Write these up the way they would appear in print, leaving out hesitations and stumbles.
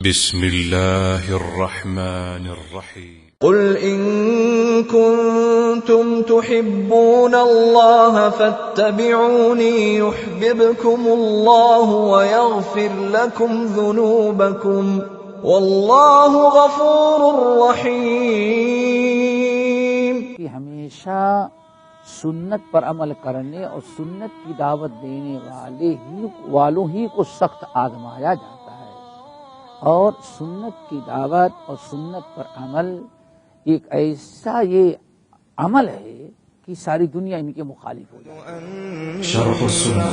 بسم الله الرحمن الرحيم قل إن كنتم تحبون الله فاتبعوني يحببكم الله ويغفر لكم ذنوبكم والله غفور رحيم. ہمیشہ سنت پر عمل کرنے اور سنت کی دعوت دینے والوں ہی کو سخت آزمایا جاتا ہے، اور سنت کی دعوت اور سنت پر عمل ایک ایسا یہ عمل ہے کہ ساری دنیا ان کے مخالف ہو جائے. شرح السنة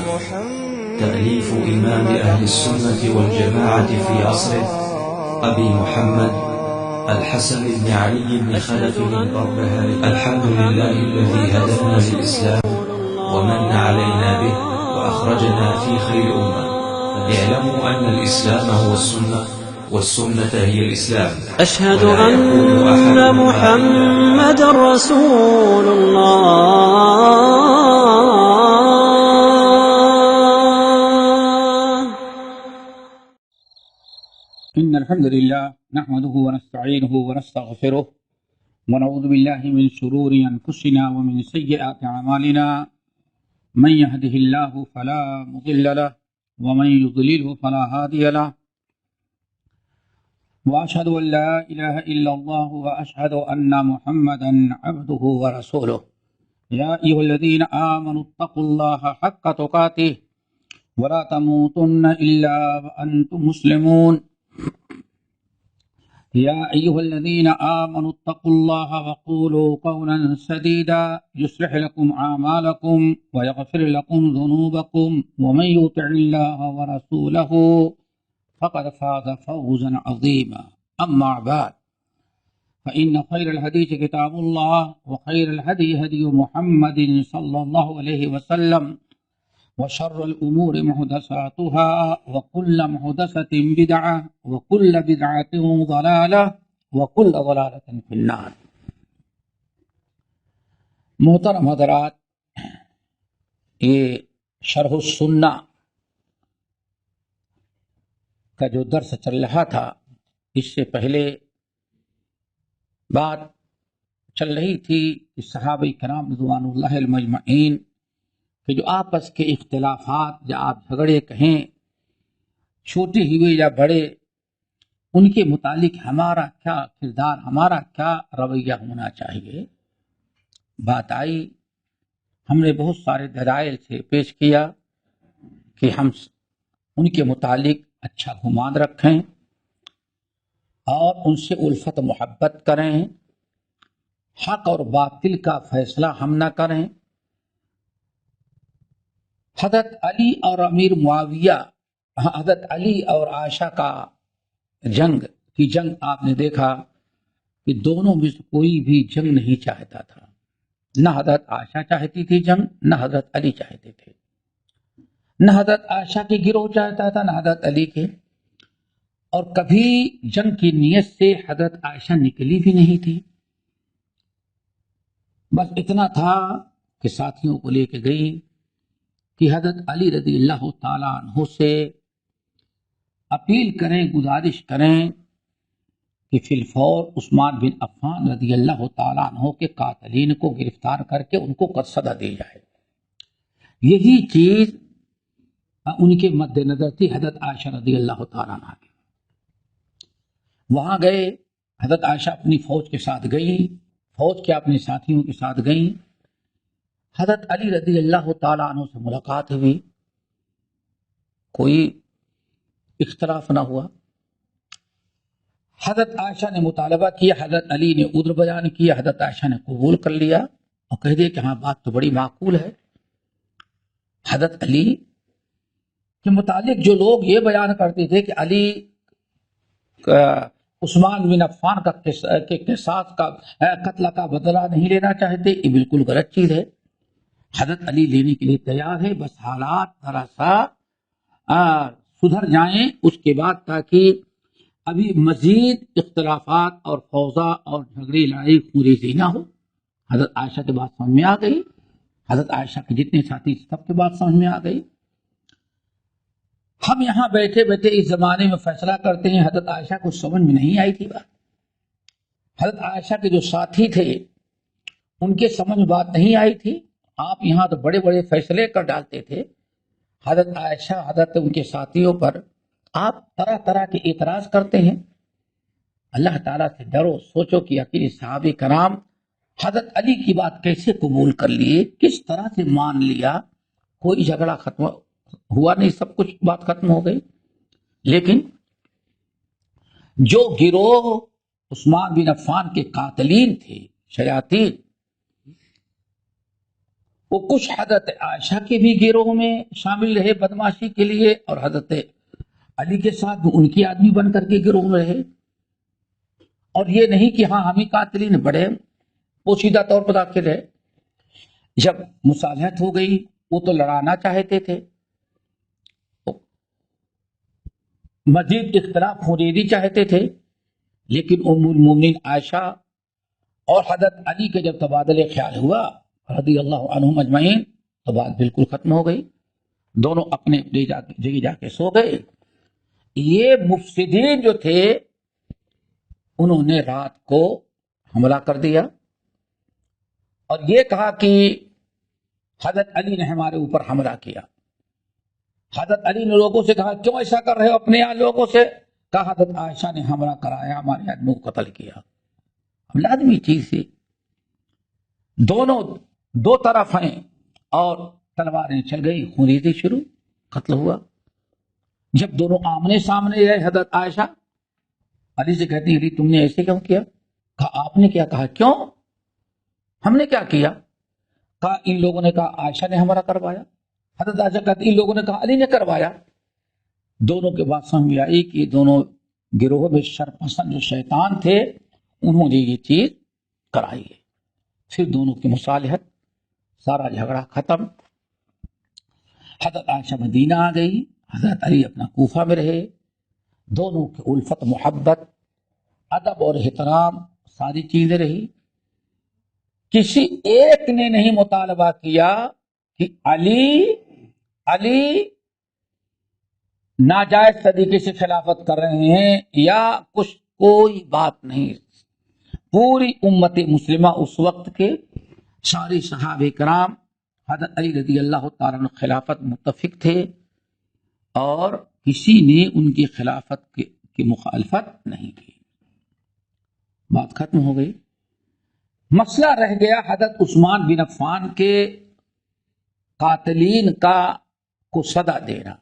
تأليف إمام أهل السنة والجماعة في عصره أبي محمد الحسن بن علي بن خلف البربهاري. الحمد لله الذي هدانا للإسلام ومن علينا به وأخرجنا في خير أمة. اعلموا أن الإسلام هو السنة والسنة هي الإسلام. أشهد أن محمد رسول الله. إن الحمد لله نحمده ونستعينه ونستغفره ونعوذ بالله من شرور أنفسنا ومن سيئات أعمالنا. من يهده الله فلا مضل له ومن يضلله فلا هادي له. وأشهد أن لا إله إلا الله وأشهد أن محمدا عبده ورسوله. يا أيها الذين آمنوا اتقوا الله حق تقاته ولا تموتن إلا وأنتم مسلمون. يا أيها الذين آمنوا اتقوا الله وقولوا قولا سديدا يصلح لكم أعمالكم ويغفر لكم ذنوبكم ومن يطع الله ورسوله فقد فاز فوزا عظيما. أما بعد فإن خير الحديث كتاب الله وخير الهدي هدي محمد صلى الله عليه وسلم وشر الأمور محدثاتها وكل محدثة بدعة وكل بدعة ضلالة وكل ضلالة في النار. محترم حضرات، یہ شرح السنہ کا جو درس چل رہا تھا، اس سے پہلے بات چل رہی تھی کہ صحابہ کرام رضوان اللہ المجمعین کہ جو آپس کے اختلافات یا آپ جھگڑے کہیں چھوٹے ہوئے یا بڑے، ان کے متعلق ہمارا کیا کردار، ہمارا کیا رویہ ہونا چاہیے. بات آئی، ہم نے بہت سارے دلائل سے پیش کیا کہ ہم ان کے متعلق اچھا گمان رکھیں اور ان سے الفت محبت کریں، حق اور باطل کا فیصلہ ہم نہ کریں. حضرت علی اور امیر معاویہ، حضرت علی اور عائشہ کا جنگ آپ نے دیکھا کہ دونوں میں سے کوئی بھی جنگ نہیں چاہتا تھا. نہ حضرت عائشہ چاہتی تھی جنگ، نہ حضرت علی چاہتے تھے. نہ حضرت عائشہ کے گروہ چاہتا تھا، نہ حضرت علی کے. اور کبھی جنگ کی نیت سے حضرت عائشہ نکلی بھی نہیں تھی. بس اتنا تھا کہ ساتھیوں کو لے کے گئی کہ حضرت علی رضی اللہ تعالیٰ عنہ سے اپیل کریں، گزارش کریں کہ فی الفور عثمان بن عفان رضی اللہ تعالیٰ عنہ کے قاتلین کو گرفتار کر کے ان کو قصدہ دی جائے. یہی چیز ان کے مد نظر تھی حضرت عائشہ رضی اللہ تعالیٰ عنہ کی. وہاں گئے، حضرت عائشہ اپنی فوج کے ساتھ گئی، فوج کے اپنے ساتھیوں کے ساتھ گئیں. حضرت علی رضی اللہ تعالیٰ عنہ سے ملاقات ہوئی، کوئی اختلاف نہ ہوا. حضرت عائشہ نے مطالبہ کیا، حضرت علی نے عذر بیان کیا، حضرت عائشہ نے قبول کر لیا اور کہہ دیا کہ ہاں بات تو بڑی معقول ہے. حضرت علی کے متعلق جو لوگ یہ بیان کرتے تھے کہ علی عثمان بن عفان کا قصاص کا قتل کا بدلہ نہیں لینا چاہتے، یہ بالکل غلط چیز ہے. حضرت علی لینے کے لیے تیار ہے، بس حالات ذرا سا سدھر جائیں اس کے بعد، تاکہ ابھی مزید اختلافات اور فوضا اور جھگڑی لڑائی خوریزی نہ ہو. حضرت عائشہ کی بات سمجھ میں آ گئی، حضرت عائشہ کے جتنے ساتھی سب کی بات سمجھ میں آ گئی. ہم یہاں بیٹھے بیٹھے اس زمانے میں فیصلہ کرتے ہیں. حضرت عائشہ کو سمجھ میں نہیں آئی تھی بات. حضرت عائشہ کے جو ساتھی تھے ان کے سمجھ میں بات نہیں آئی تھی. آپ یہاں تو بڑے بڑے فیصلے کر ڈالتے تھے. حضرت عائشہ حضرت ان کے ساتھیوں پر آپ طرح طرح کے اعتراض کرتے ہیں. اللہ تعالیٰ سے ڈرو, سوچو کہ اکیلے صحابہ کرام حضرت علی کی بات کیسے قبول کر لیے, کس طرح سے مان لیا. کوئی جھگڑا ختم ہوا نہیں, سب کچھ بات ختم ہو گئی. لیکن جو گروہ عثمان بن عفان کے قاتلین تھے, شیاطین, وہ کچھ حضرت عائشہ کے بھی گروہ میں شامل رہے بدماشی کے لیے, اور حضرت علی کے ساتھ بھی ان کی آدمی بن کر کے گروہ میں رہے. اور یہ نہیں کہ ہاں ہم ہی قاتلین, بڑے پوشیدہ طور پر داخل رہے. جب مصالحت ہو گئی وہ تو لڑانا چاہتے تھے, مزید اختلاف ہونے نہیں چاہتے تھے. لیکن ام المومنین عائشہ اور حضرت علی کے جب تبادلہ خیال ہوا رضی اللہ عنہم اجمعین, تو بات بالکل ختم ہو گئی. دونوں اپنے جگہ جا کے سو گئے. یہ مفسدین جو تھے انہوں نے رات کو حملہ کر دیا اور یہ کہا کہ حضرت علی نے ہمارے اوپر حملہ کیا. حضرت علی نے لوگوں سے کہا کیوں ایسا کر رہے ہو اپنے یہاں لوگوں سے؟ کہا حضرت عائشہ نے حملہ کرایا, ہمارے آدمی کو قتل کیا. اب لازمی چیز ہے, دونوں دو طرف ہیں اور تلواریں چل گئی, خونریزی شروع, قتل ہوا. جب دونوں آمنے سامنے رہے حضرت عائشہ علی سے کہتی ہیں علی تم نے ایسے کیوں کیا؟ کہا آپ نے کیا؟ کہا کیوں, ہم نے کیا کیا؟ کہا ان لوگوں نے کہا عائشہ نے حملہ کروایا. حضرت عائشہ کہتی ان لوگوں نے کہا علی نے کروایا. دونوں کے بعد سمجھ میں آئی کہ دونوں گروہ میں شرپسند جو شیطان تھے انہوں نے یہ چیز کرائی ہے. پھر دونوں کی مصالحت, سارا جھگڑا ختم. حضرت عائشہ مدینہ آ گئی, حضرت علی اپنا کوفہ میں رہے. دونوں کی الفت محبت, ادب اور احترام ساری چیزیں رہی. کسی ایک نے نہیں مطالبہ کیا کہ علی ناجائز طریقے سے خلافت کر رہے ہیں یا کچھ, کوئی بات نہیں. پوری امت مسلمہ اس وقت کے سارے صحابہ کرام حضرت علی رضی اللہ تعالیٰ عنہ خلافت متفق تھے اور کسی نے ان کی خلافت کی مخالفت نہیں کی. بات ختم ہو گئی. مسئلہ رہ گیا حضرت عثمان بن عفان کے قاتلین کو سزا دینا,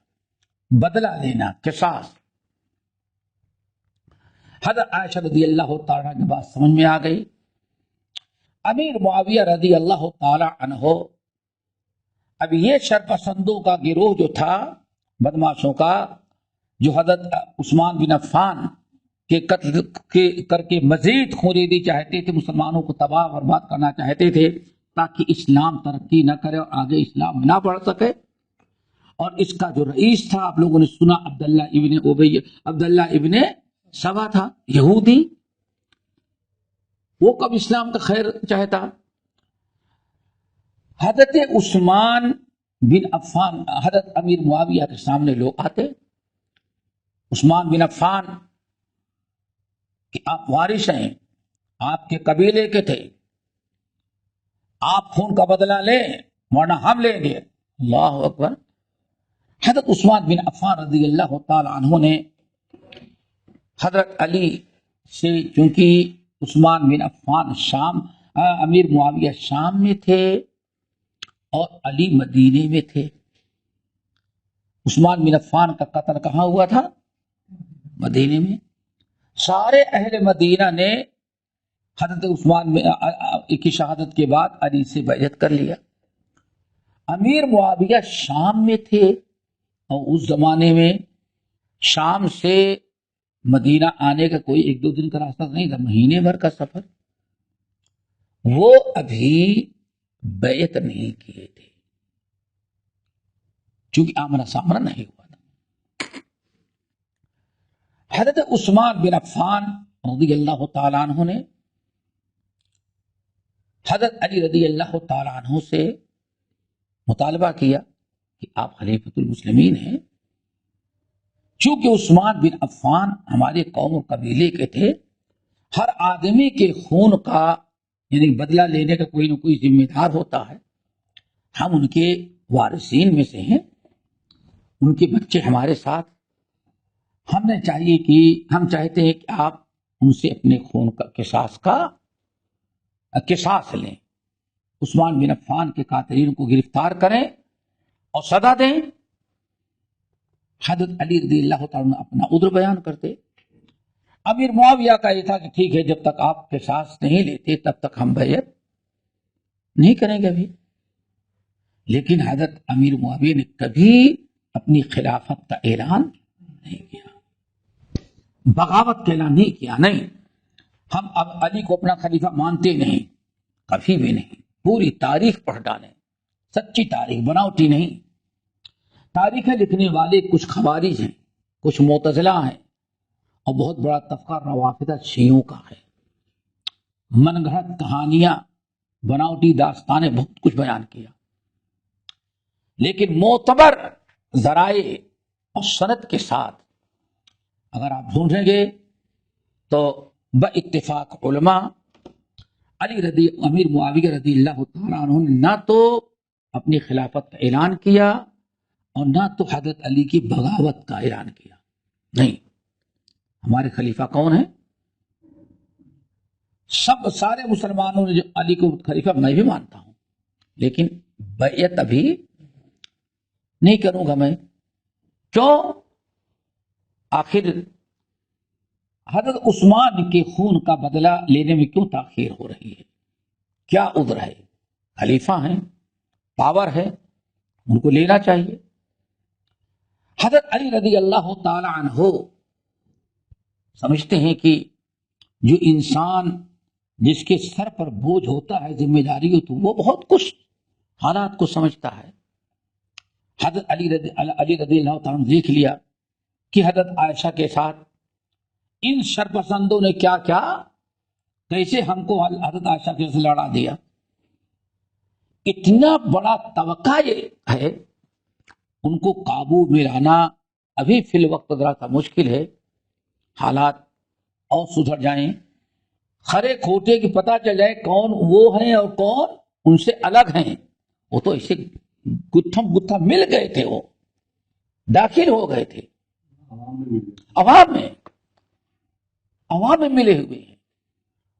بدلہ لینا, قصاص. حضرت عائشہ رضی اللہ تعالیٰ کی بات سمجھ میں آ گئی. امیر معاویہ رضی اللہ تعالیٰ عنہ, اب یہ شرپسندوں کا گروہ جو تھا بدماشوں کا, جو حضرت عثمان بن عفان کے قتل کر کے مزید خونریزی چاہتے تھے, مسلمانوں کو تباہ برباد کرنا چاہتے تھے تاکہ اسلام ترقی نہ کرے اور آگے اسلام نہ بڑھ سکے. اور اس کا جو رئیس تھا آپ لوگوں نے سنا, عبداللہ ابن سبا تھا, یہودی. وہ کب اسلام کا خیر چاہتا. حضرت عثمان بن عفان, حضرت امیر معاویہ کے سامنے لوگ آتے, عثمان بن عفان کہ آپ وارث ہیں, آپ کے قبیلے کے تھے, آپ خون کا بدلہ لیں ورنہ ہم لیں گے. اللہ اکبر. حضرت عثمان بن عفان رضی اللہ تعالی عنہ نے حضرت علی سے, چونکہ عثمان بن عفان امیر معاویہ شام میں تھے اور علی مدینے میں تھے. عثمان بن عفان کا قتل کہاں ہوا تھا؟ مدینے میں. سارے اہل مدینہ نے حضرت عثمان کی شہادت کے بعد علی سے بیعت کر لیا. امیر معاویہ شام میں تھے اور اس زمانے میں شام سے مدینہ آنے کا کوئی 1-2 دن کا راستہ نہیں تھا, مہینے بھر کا سفر. وہ ابھی بیعت نہیں کیے تھے چونکہ آمنا سامنا نہیں ہوا تھا. حضرت عثمان بن عفان رضی اللہ تعالیٰ عنہ نے حضرت علی رضی اللہ تعالیٰ عنہ سے مطالبہ کیا کہ آپ خلیفۃ المسلمین ہیں, چونکہ عثمان بن عفان ہمارے قوم اور قبیلے کے تھے، ہر آدمی کے خون کا یعنی بدلہ لینے کا کوئی نہ کوئی ذمہ دار ہوتا ہے، ہم ان کے وارثین میں سے ہیں، ان کے بچے ہمارے ساتھ، ہم چاہتے ہیں کہ آپ ان سے اپنے خون کا قصاص لیں، عثمان بن عفان کے قاتلین کو گرفتار کریں اور سزا دیں۔ حضرت علی رضی اللہ تعالیٰ عنہ اپنا عذر بیان کرتے، امیر معاویہ کا یہ تھا کہ ٹھیک ہے جب تک آپ قصاص نہیں لیتے تب تک ہم بیعت نہیں کریں گے ابھی، لیکن حضرت امیر معاویہ نے کبھی اپنی خلافت کا اعلان نہیں کیا، بغاوت کا اعلان نہیں کیا، نہیں ہم اب علی کو اپنا خلیفہ مانتے نہیں، کبھی بھی نہیں۔ پوری تاریخ پڑھ ڈالیں، سچی تاریخ، بناوٹی نہیں۔ تاریخ لکھنے والے کچھ خوارج ہیں، کچھ معتزلہ ہیں، اور بہت بڑا طبقہ روافض شیعوں کا ہے، من گھڑت کہانیاں، بناوٹی داستانیں، بہت کچھ بیان کیا، لیکن معتبر ذرائع اور سند کے ساتھ اگر آپ ڈھونڈیں گے تو باتفاق علماء امیر معاویہ رضی اللہ تعالیٰ عنہ نے نہ تو اپنی خلافت کا اعلان کیا اور نہ تو حضرت علی کی بغاوت کا اعلان کیا، نہیں۔ ہمارے خلیفہ کون ہیں؟ سارے مسلمانوں نے جو علی کو خلیفہ میں بھی مانتا ہوں، لیکن بیعت ابھی نہیں کروں گا میں۔ کیوں؟ آخر حضرت عثمان کے خون کا بدلہ لینے میں کیوں تاخیر ہو رہی ہے؟ کیا عذر ہے؟ خلیفہ ہیں، پاور ہے، ان کو لینا چاہیے۔ حضرت علی رضی اللہ تعالی عنہ سمجھتے ہیں کہ جو انسان جس کے سر پر بوجھ ہوتا ہے، ذمہ داری ہو، تو وہ بہت کچھ حالات کو سمجھتا ہے۔ حضرت علی رضی اللہ تعالیٰ نے دیکھ لیا کہ حضرت عائشہ کے ساتھ ان شرپسندوں نے کیا کیا، کیسے ہم کو حضرت عائشہ کے سے لڑا دیا۔ اتنا بڑا توقع یہ ہے، ان کو قابو میں لانا ابھی فی الوقت ذرا سا مشکل ہے، حالات اور سدھر جائیں، کھرے کھوٹے کی پتہ چل جائے کون وہ ہیں اور کون ان سے الگ ہیں۔ وہ تو اسے گتھم مل گئے تھے، وہ داخل ہو گئے تھے عوام میں ملے ہوئے ہیں۔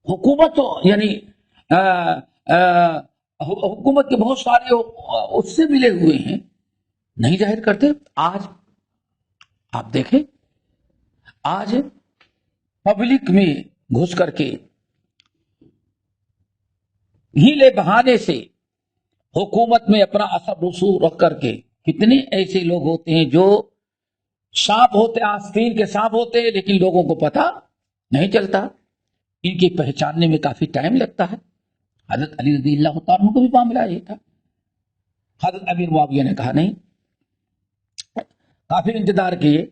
حکومت یعنی حکومت کے بہت سارے اس سے ملے ہوئے ہیں، نہیں ظاہر کرتے۔ آج آپ دیکھیں، آج پبلک میں گھس کر کے ہیلے بہانے سے حکومت میں اپنا اثر رسوخ رکھ کر کے کتنے ایسے لوگ ہوتے ہیں جو سانپ ہوتے، آستین کے سانپ ہوتے ہیں، لیکن لوگوں کو پتہ نہیں چلتا، ان کی پہچاننے میں کافی ٹائم لگتا ہے۔ حضرت علی رضی اللہ تعالیٰ عنہ کو بھی معاملہ یہ تھا۔ حضرت امیر معاویہ نے کہا نہیں، کافی انتظار کیے،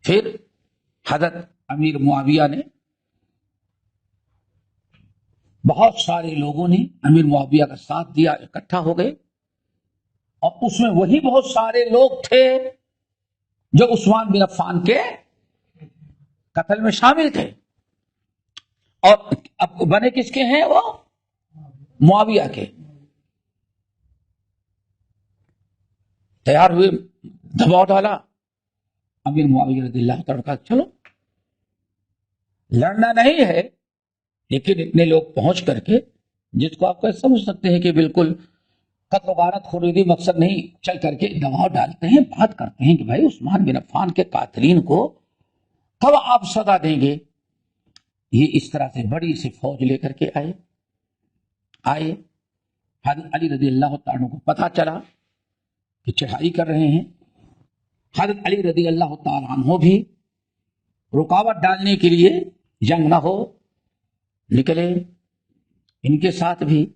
پھر حضرت امیر معاویہ نے بہت سارے لوگوں نے امیر معاویہ کا ساتھ دیا، اکٹھا ہو گئے، اور اس میں وہی بہت سارے لوگ تھے جو عثمان بن عفان کے قتل میں شامل تھے، اور اب بنے کس کے ہیں؟ وہ معاویہ کے۔ تیار ہوئے، دباؤ ڈالا، امیر معاویہ رضی اللہ تعالیٰ کا چلو لڑنا نہیں ہے، لیکن اتنے لوگ پہنچ کر کے، جس کو آپ کو سمجھ سکتے ہیں کہ بالکل قتل و غارت خریدی مقصد نہیں، چل کر کے دباؤ ڈالتے ہیں، بات کرتے ہیں کہ بھائی عثمان بن عفان کے قاتلین کو کب آپ سزا دیں گے؟ یہ اس طرح سے بڑی سی فوج لے کر کے آئے۔ حضرت علی رضی اللہ تعالیٰ کو پتہ چلا کہ چڑھائی کر رہے ہیں، حضرت علی رضی اللہ تعالیٰ عنہ بھی رکاوٹ ڈالنے کے لیے جنگ نہ ہو نکلے، ان کے ساتھ بھی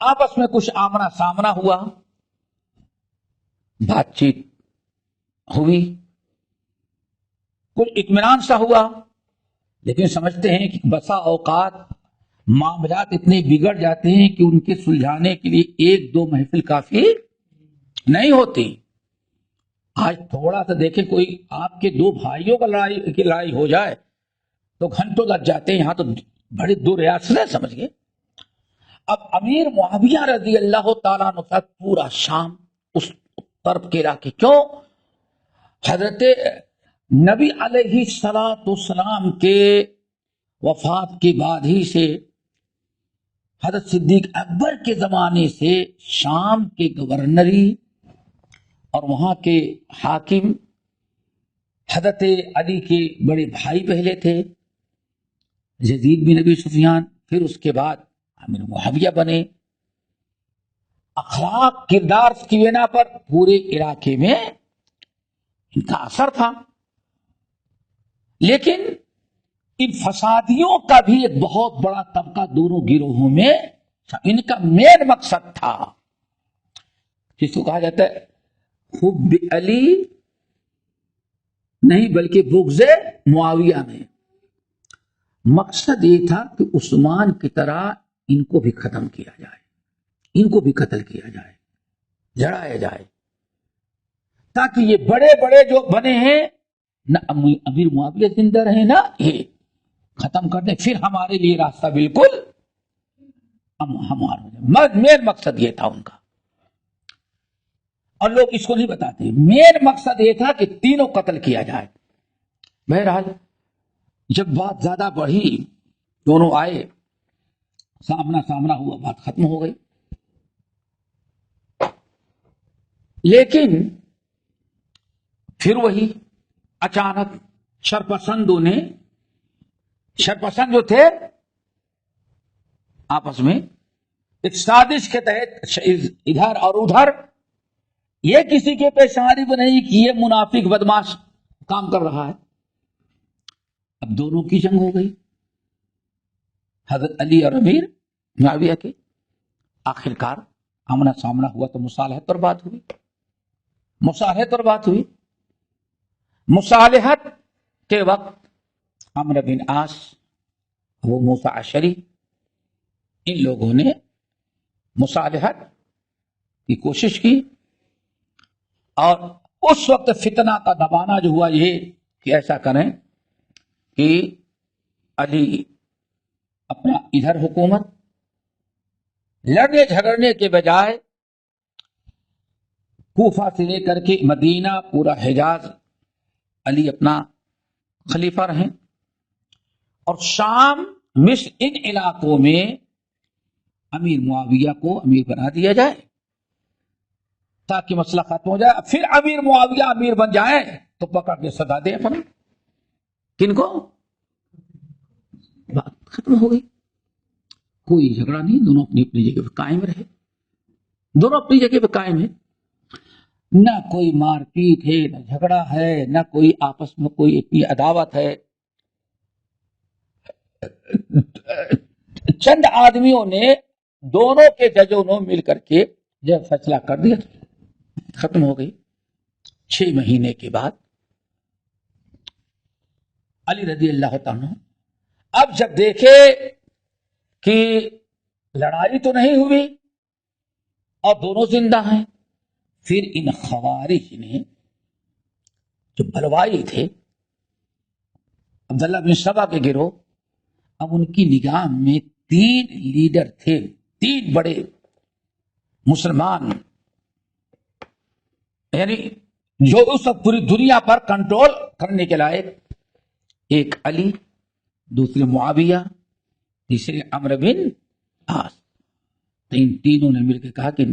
آپس میں کچھ آمنا سامنا ہوا، بات چیت ہوئی، کچھ اطمینان سا ہوا، لیکن سمجھتے ہیں کہ بسا اوقات معاملات اتنے بگڑ جاتے ہیں کہ ان کے سلجھانے کے لیے ایک دو محفل کافی نہیں ہوتی۔ آج تھوڑا سا دیکھیں کوئی آپ کے دو بھائیوں کا لڑائی ہو جائے تو گھنٹوں لگ جاتے ہیں، یہاں تو بڑی دور ریاستیں سمجھ گئے۔ اب امیر معاویہ رضی اللہ تعالیٰ عنہ کا پورا شام اس طرف کے علاقے، کیوں؟ حضرت نبی علیہ السلام کے وفات کے بعد ہی سے حضرت صدیق اکبر کے زمانے سے شام کے گورنری اور وہاں کے حاکم حضرت علی کے بڑے بھائی پہلے تھے یزید بن ابی سفیان، پھر اس کے بعد امیر معاویہ بنے۔ اخلاق کردار کی بنا پر پورے علاقے میں ان کا اثر تھا، لیکن ان فسادیوں کا بھی ایک بہت بڑا طبقہ دونوں گروہوں میں ان کا مین مقصد تھا، جس کو کہا جاتا ہے حب علی نہیں بلکہ بغض معاویہ میں۔ مقصد یہ تھا کہ عثمان کی طرح ان کو بھی ختم کیا جائے، ان کو بھی قتل کیا جائے، جڑایا جائے، تاکہ یہ بڑے بڑے جو بنے ہیں نہ امیر معاویہ زندہ رہے نہ یہ ختم کر دیں، پھر ہمارے لیے راستہ بالکل ہمارا مین مقصد یہ تھا ان کا، اور لوگ اس کو نہیں بتاتے۔ مین مقصد یہ تھا کہ تینوں قتل کیا جائے۔ بہرحال جب بات زیادہ بڑھی، دونوں آئے، سامنا ہوا، بات ختم ہو گئی۔ لیکن پھر وہی اچانک شرپسند جو تھے آپس میں ایک سازش کے تحت ادھر اور ادھر، یہ کسی کے پیشانی پر نہیں کہ یہ منافق بدماش کام کر رہا ہے۔ اب دونوں کی جنگ ہو گئی، حضرت علی اور امیر معاویہ کے۔ آخرکار آمنا سامنا ہوا تو مصالحت پر بات ہوئی، مصالحت کے وقت عمرو بن عاص، ابو موسیٰ اشعری، ان لوگوں نے مصالحت کی کوشش کی، اور اس وقت فتنہ کا دبانا جو ہوا یہ کہ ایسا کریں کہ علی اپنا ادھر حکومت، لڑنے جھگڑنے کے بجائے کوفہ سے لے کر کے مدینہ پورا حجاز علی اپنا خلیفہ رہیں، اور شام مصر ان علاقوں میں امیر معاویہ کو امیر بنا دیا جائے تاکہ مسئلہ ختم ہو جائے۔ پھر امیر معاویہ امیر بن جائے تو پکڑ کے سزا دے اپنا، کن کو؟ بات ختم ہو گئی، کوئی جھگڑا نہیں، دونوں اپنی اپنی جگہ پہ قائم رہے، دونوں اپنی جگہ پہ قائم ہے، نہ کوئی مار پیٹ ہے، نہ جھگڑا ہے، نہ کوئی آپس میں کوئی اتنی عداوت ہے۔ چند آدمیوں نے، دونوں کے ججوں نے مل کر کے جب فیصلہ کر دیا، ختم ہو گئی۔ 6 مہینے کے بعد علی رضی اللہ تعالیٰ اب جب دیکھے کہ لڑائی تو نہیں ہوئی اور دونوں زندہ ہیں، پھر ان خوارج نے جو بلوائی تھے عبداللہ بن سبا کے گروہ، اب ان کی نگاہ میں 3 لیڈر تھے، 3 بڑے مسلمان، یعنی جو اس وقت پوری دنیا پر کنٹرول کرنے کے لائق، ایک علی، دوسرے معاویہ، تیسرے عمرو بن عاص۔ تو ان تینوں نے مل کے کہا کہ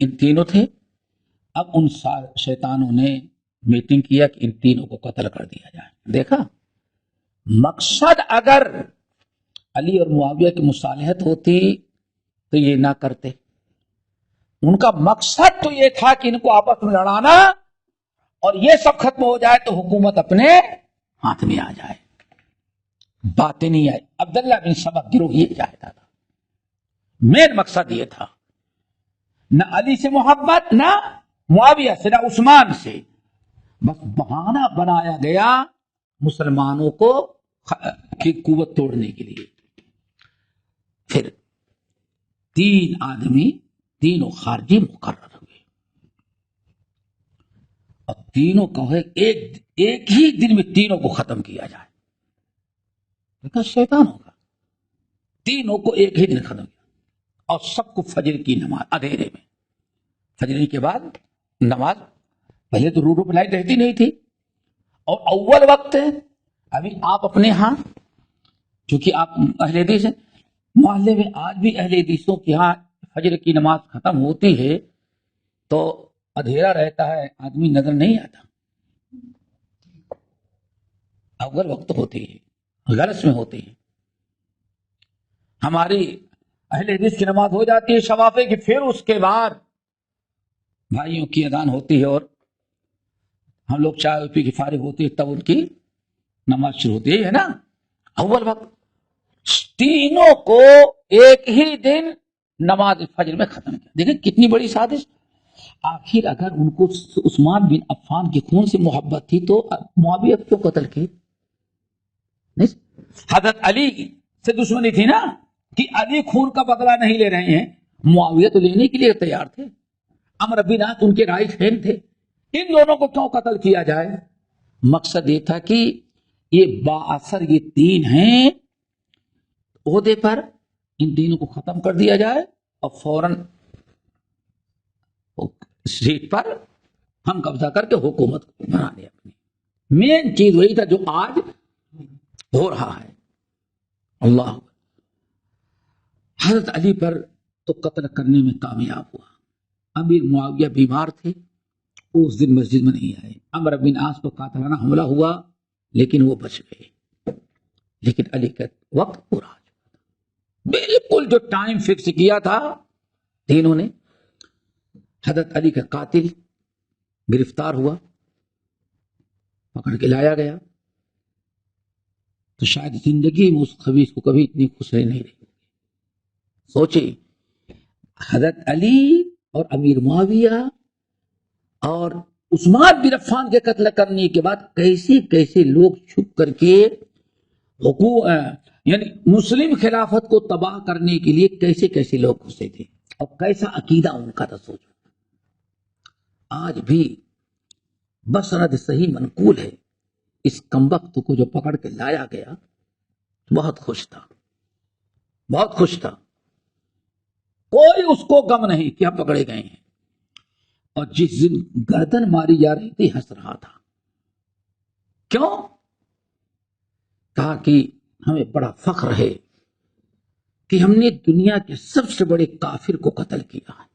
ان تینوں تھے، اب ان شیطانوں نے میٹنگ کیا کہ ان تینوں کو قتل کر دیا جائے۔ دیکھا مقصد، اگر علی اور معاویہ کی مصالحت ہوتی تو یہ نہ کرتے، ان کا مقصد تو یہ تھا کہ ان کو آپس میں لڑانا اور یہ سب ختم ہو جائے تو حکومت اپنے ہاتھ میں آ جائے۔ باتیں نہیں آئی، عبداللہ بن سبا گروہ یہ چاہتا تھا، مین مقصد یہ تھا، نہ علی سے محبت، نہ معاویہ سے، نہ عثمان سے، بس بہانہ بنایا گیا مسلمانوں کو کی قوت توڑنے کے لیے۔ پھر 3 آدمی، تینوں خارجی مقرر ہوئے، اور تینوں کا ایک ہی دن میں تینوں کو ختم کیا جائے. دیکھا شیطان ہوگا. تینوں کو ایک ہی دن ختم کیا اور سب کو فجر کی نماز اندھیرے میں. فجر کے بعد نماز. پہلے تو روڈوں پہ لائٹ رہتی نہیں تھی اور اول وقت ہے. ابھی آپ اپنے ہاں چونکہ آپ اہل حدیث ہیں محلے میں آج بھی اہل حدیثوں کے ہاں فجر کی نماز ختم ہوتی ہے تو اندھیرا رہتا ہے, آدمی نظر نہیں آتا. اول وقت ہوتی ہے, غرض میں ہوتی ہے. ہماری اہل حدیث کی نماز ہو جاتی ہے شفافے کی, پھر اس کے بعد بھائیوں کی اذان ہوتی ہے اور ہم لوگ چائے پی کے فارغ ہوتی ہے, تب ان کی نماز شروع ہوتی ہے نا. اول وقت تینوں کو ایک ہی دن نماز فجر میں ختم کیا. دیکھیں کتنی بڑی سازش. آخر اگر ان کو عثمان بن عفان کے خون سے محبت تھی تو معاویہ کیوں قتل کی؟ حضرت علی سے دشمنی تھی نا کہ علی خون کا بدلہ نہیں لے رہے ہیں, معاویہ تو لینے کے لیے تیار تھے. عمرو بن عاص ان کے رائٹ ہینڈ تھے. ان دونوں کو کیوں قتل کیا جائے؟ مقصد یہ تھا کہ یہ بااثر یہ تین ہیں عہدے پر, ان تینوں کو ختم کر دیا جائے اور فوراً سیٹ پر ہم قبضہ کر کے حکومت بنا لیں اپنی. مین چیز وہی تھا جو آج ہو رہا ہے. اللہ حضرت علی پر تو قتل کرنے میں کامیاب ہوا. امیر معاویہ بیمار تھے, اس دن مسجد میں نہیں آئے. عمرو بن عاص پر قاتلانہ حملہ ہوا لیکن وہ بچ گئے. لیکن علی کا وقت پورا ہو چکا تھا, بالکل جو ٹائم فکس کیا تھا تینوں نے. حضرت علی کا قاتل گرفتار ہوا, پکڑ کے لایا گیا تو شاید زندگی میں اس خبیث کو کبھی اتنی خوشی نہیں رہی. سوچے حضرت علی اور امیر معاویہ اور عثمان بن عفان کے قتل کرنے کے بعد کیسے کیسے لوگ چھپ کر کے یعنی مسلم خلافت کو تباہ کرنے کے لیے کیسے کیسے لوگ گھسے تھے اور کیسا عقیدہ ان کا تھا. سوچو آج بھی بسند صحیح منقول ہے, اس کمبخت کو جو پکڑ کے لایا گیا بہت خوش تھا, بہت خوش تھا. کوئی اس کو غم نہیں کہ ہم پکڑے گئے ہیں. اور جس دن گردن ماری جا رہی تھی ہنس رہا تھا. کیوں؟ کہا کہ ہمیں بڑا فخر ہے کہ ہم نے دنیا کے سب سے بڑے کافر کو قتل کیا ہے.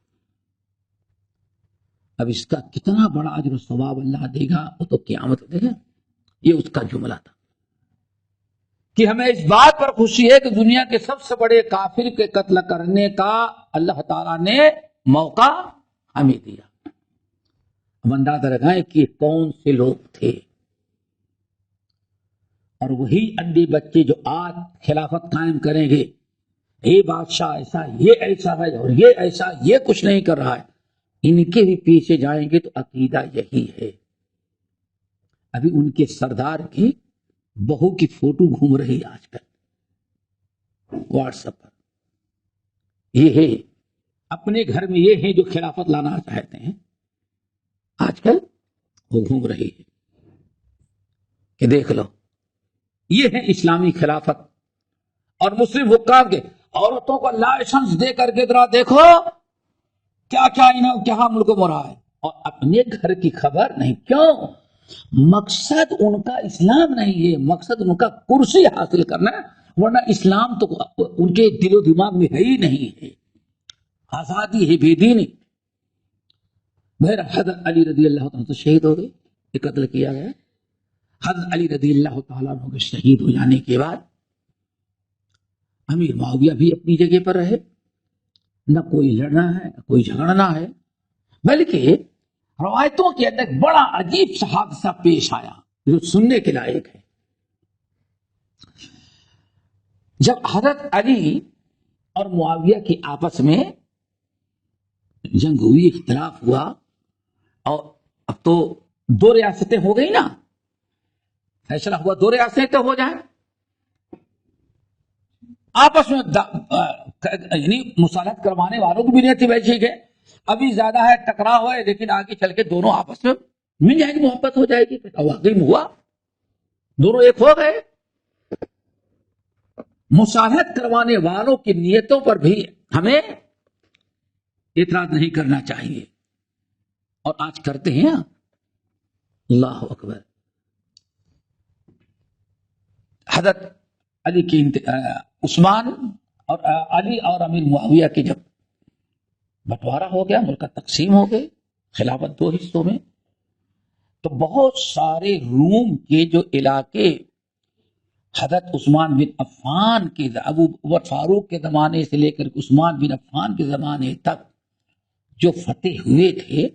اب اس کا کتنا بڑا اجر و ثواب اللہ دے گا وہ تو قیامت دے گا. یہ اس کا جملہ تھا کہ ہمیں اس بات پر خوشی ہے کہ دنیا کے سب سے بڑے کافر کے قتل کرنے کا اللہ تعالیٰ نے موقع ہمیں دیا. اب اندازہ لگائیں کہ کون سے لوگ تھے, اور وہی انڈے بچے جو آج خلافت قائم کریں گے, یہ بادشاہ ایسا, یہ ایسا ہے اور یہ ایسا, یہ کچھ نہیں کر رہا ہے, ان کے بھی پیچھے جائیں گے تو عقیدہ یہی ہے. ابھی ان کے سردار کی بہو کی فوٹو گھوم رہی آج کل واٹس ایپ پر. یہ ہے اپنے گھر میں, یہ ہے جو خلافت لانا چاہتے ہیں, آج کل وہ گھوم رہی ہے کہ دیکھ لو یہ ہے اسلامی خلافت. اور مسلم حکام کے عورتوں کو لائسنس دے کر کے ذرا دیکھو کیا کیا انہوں کیا ملک میں رہا ہے, اور اپنے گھر کی خبر نہیں. کیوں؟ مقصد ان کا اسلام نہیں ہے, مقصد ان کا کرسی حاصل کرنا ہے, ورنہ اسلام تو ان کے دل و دماغ میں ہے ہی نہیں ہے. آزادی ہے, بے دینی. حضرت علی رضی اللہ تعالیٰ شہید ہو گئے, قتل کیا گیا. حضرت علی رضی اللہ تعالیٰ کے شہید ہو جانے کے بعد امیر معاویہ بھی اپنی جگہ پر رہے. نہ کوئی لڑنا ہے نہ کوئی جھگڑنا ہے, بلکہ روایتوں کے اندر بڑا عجیب سا حادثہ پیش آیا جو سننے کے لائق ہے. جب حضرت علی اور معاویہ کے آپس میں جنگ ہوئی, اختلاف ہوا, اور اب تو دو ریاستیں ہو گئی نا, فیصلہ ہوا دو ریاستیں ہو جائیں, آپس میں یعنی مصالحت کروانے والوں کو بھی نہیں تھی. ویسے کہ ابھی زیادہ ہے ٹکراؤ ہے, لیکن آگے چل کے دونوں آپس میں مل جائے گی، محبت ہو جائے گی. واقعی میں ہوا، دونوں ایک ہو گئے. مصالحت کروانے والوں کی نیتوں پر بھی ہمیں اعتراض نہیں کرنا چاہیے، اور آج کرتے ہیں. اللہ اکبر. حضرت علی کی عثمان اور علی اور امیر معاویہ کے جب بٹوارا ہو گیا، ملک تقسیم ہو گئے، خلافت 2 حصوں میں، تو بہت سارے روم کے جو علاقے حضرت عثمان بن عفان کے ابو عمر فاروق کے زمانے سے لے کر عثمان بن عفان کے زمانے تک جو فتح ہوئے تھے،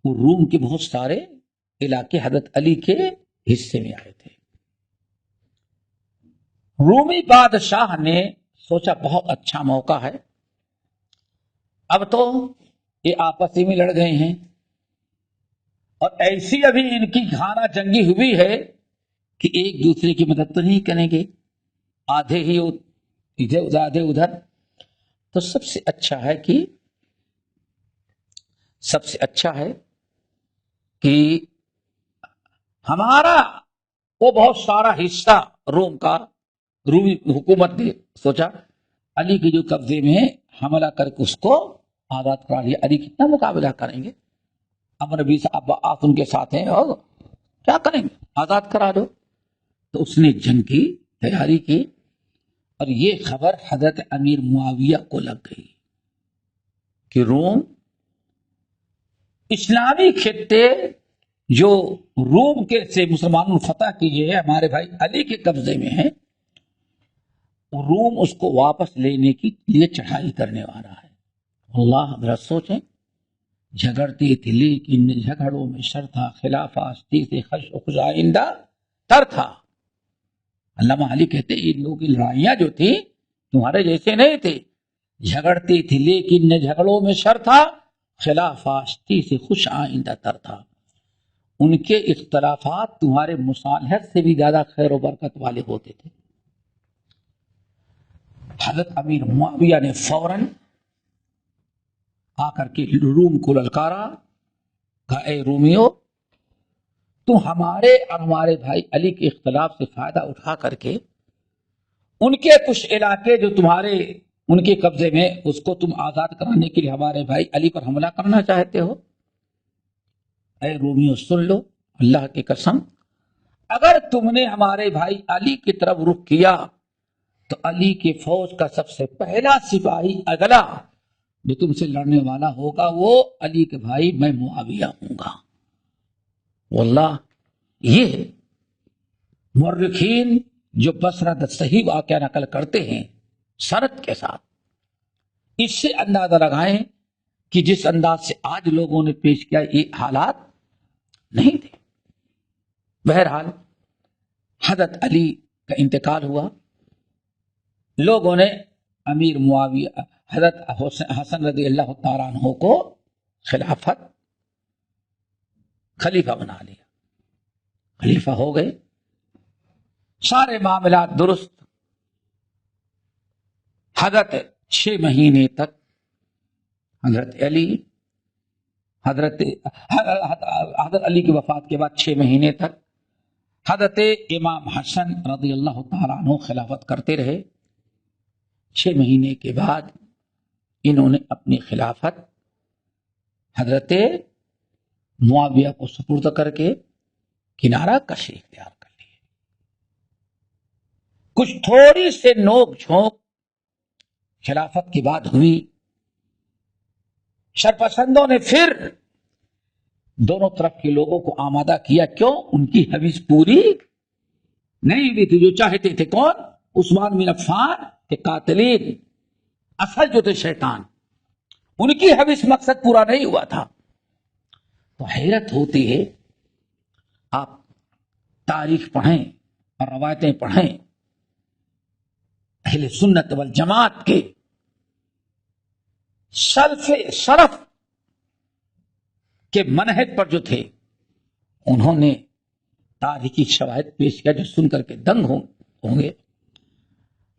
وہ روم کے بہت سارے علاقے حضرت علی کے حصے میں آئے تھے. رومی بادشاہ نے سوچا بہت اچھا موقع ہے، اب تو یہ آپس میں لڑ گئے ہیں، اور ایسی ابھی ان کی خانہ جنگی ہوئی ہے کہ ایک دوسرے کی مدد تو نہیں کریں گے، آدھے ہی ادھر آدھے ادھر. تو سب سے اچھا ہے کہ ہمارا وہ بہت سارا حصہ رومی حکومت نے سوچا علی کے جو قبضے میں حملہ کر کے اس کو آزاد کرا لیا. علی کتنا مقابلہ کریں گے؟ امر نبی صاحب آپ ان کے ساتھ ہیں، اور کیا کریں گے، آزاد کرا دو. تو اس نے جنگ کی تیاری کی، اور یہ خبر حضرت امیر معاویہ کو لگ گئی کہ روم اسلامی خطے جو روم کے سے مسلمانوں فتح کیے ہیں ہمارے بھائی علی کے قبضے میں ہیں، روم اس کو واپس لینے کے لیے چڑھائی کرنے والا ہے. اللہ ذرا سوچیں، جھگڑتے تھے لیکن جھگڑوں میں شر تھا، خلاف آستی سے خوش آئندہ تر تھا. علامہ علی کہتے ہیں ان لوگوں کی لڑائیاں جو تھی تمہارے جیسے نہیں تھے، جھگڑتے تھے لیکن جھگڑوں میں شر تھا، خلاف آستی سے خوش آئندہ تر تھا. ان کے اختلافات تمہارے مصالحت سے بھی زیادہ خیر و برکت والے ہوتے تھے. حضرت امیر معاویہ نے فوراً آ کر کے روم کو للکارا، کہا اے رومیو، تم ہمارے اور ہمارے بھائی علی کے اختلاف سے فائدہ اٹھا کر کے ان کے کچھ علاقے جو تمہارے ان کے قبضے میں اس کو تم آزاد کرانے کے لیے ہمارے بھائی علی پر حملہ کرنا چاہتے ہو. اے رومیو سن لو، اللہ کی قسم، اگر تم نے ہمارے بھائی علی کی طرف رخ کیا تو علی کے فوج کا سب سے پہلا سپاہی اگلا جو تم سے لڑنے والا ہوگا وہ علی کے بھائی میں معاویہ ہوں گا. واللہ یہ مورخین جو بصرہ صحیح واقعہ نقل کرتے ہیں سند کے ساتھ، اس سے اندازہ لگائیں کہ جس انداز سے آج لوگوں نے پیش کیا یہ حالات نہیں تھے. بہرحال حضرت علی کا انتقال ہوا، لوگوں نے امیر معاویہ حضرت حسن رضی اللہ تعالیٰ عنہ کو خلافت خلیفہ بنا لیا، خلیفہ ہو گئے، سارے معاملات درست. حضرت 6 مہینے تک حضرت علی کی وفات کے بعد 6 مہینے تک حضرت امام حسن رضی اللہ تعالیٰ عنہ خلافت کرتے رہے. 6 مہینے کے بعد انہوں نے اپنی خلافت حضرت معاویہ کو سپرد کر کے کنارہ کشی اختیار کر لی. کچھ تھوڑی سے نوک جھونک خلافت کے بعد ہوئی. شرپسندوں نے پھر دونوں طرف کے لوگوں کو آمادہ کیا. کیوں؟ ان کی حویث پوری نہیں ہوئی تھی. جو چاہتے تھے کون؟ عثمان بن عفان کے قاتلین، اصل جو تھے شیطان، ان کی حویث مقصد پورا نہیں ہوا تھا. تو حیرت ہوتی ہے، آپ تاریخ پڑھیں اور روایتیں پڑھیں، اہل سنت والجماعت کے سلف کے منہج پر جو تھے انہوں نے تاریخی شواہد پیش کیا جو سن کر کے دنگ ہوں گے.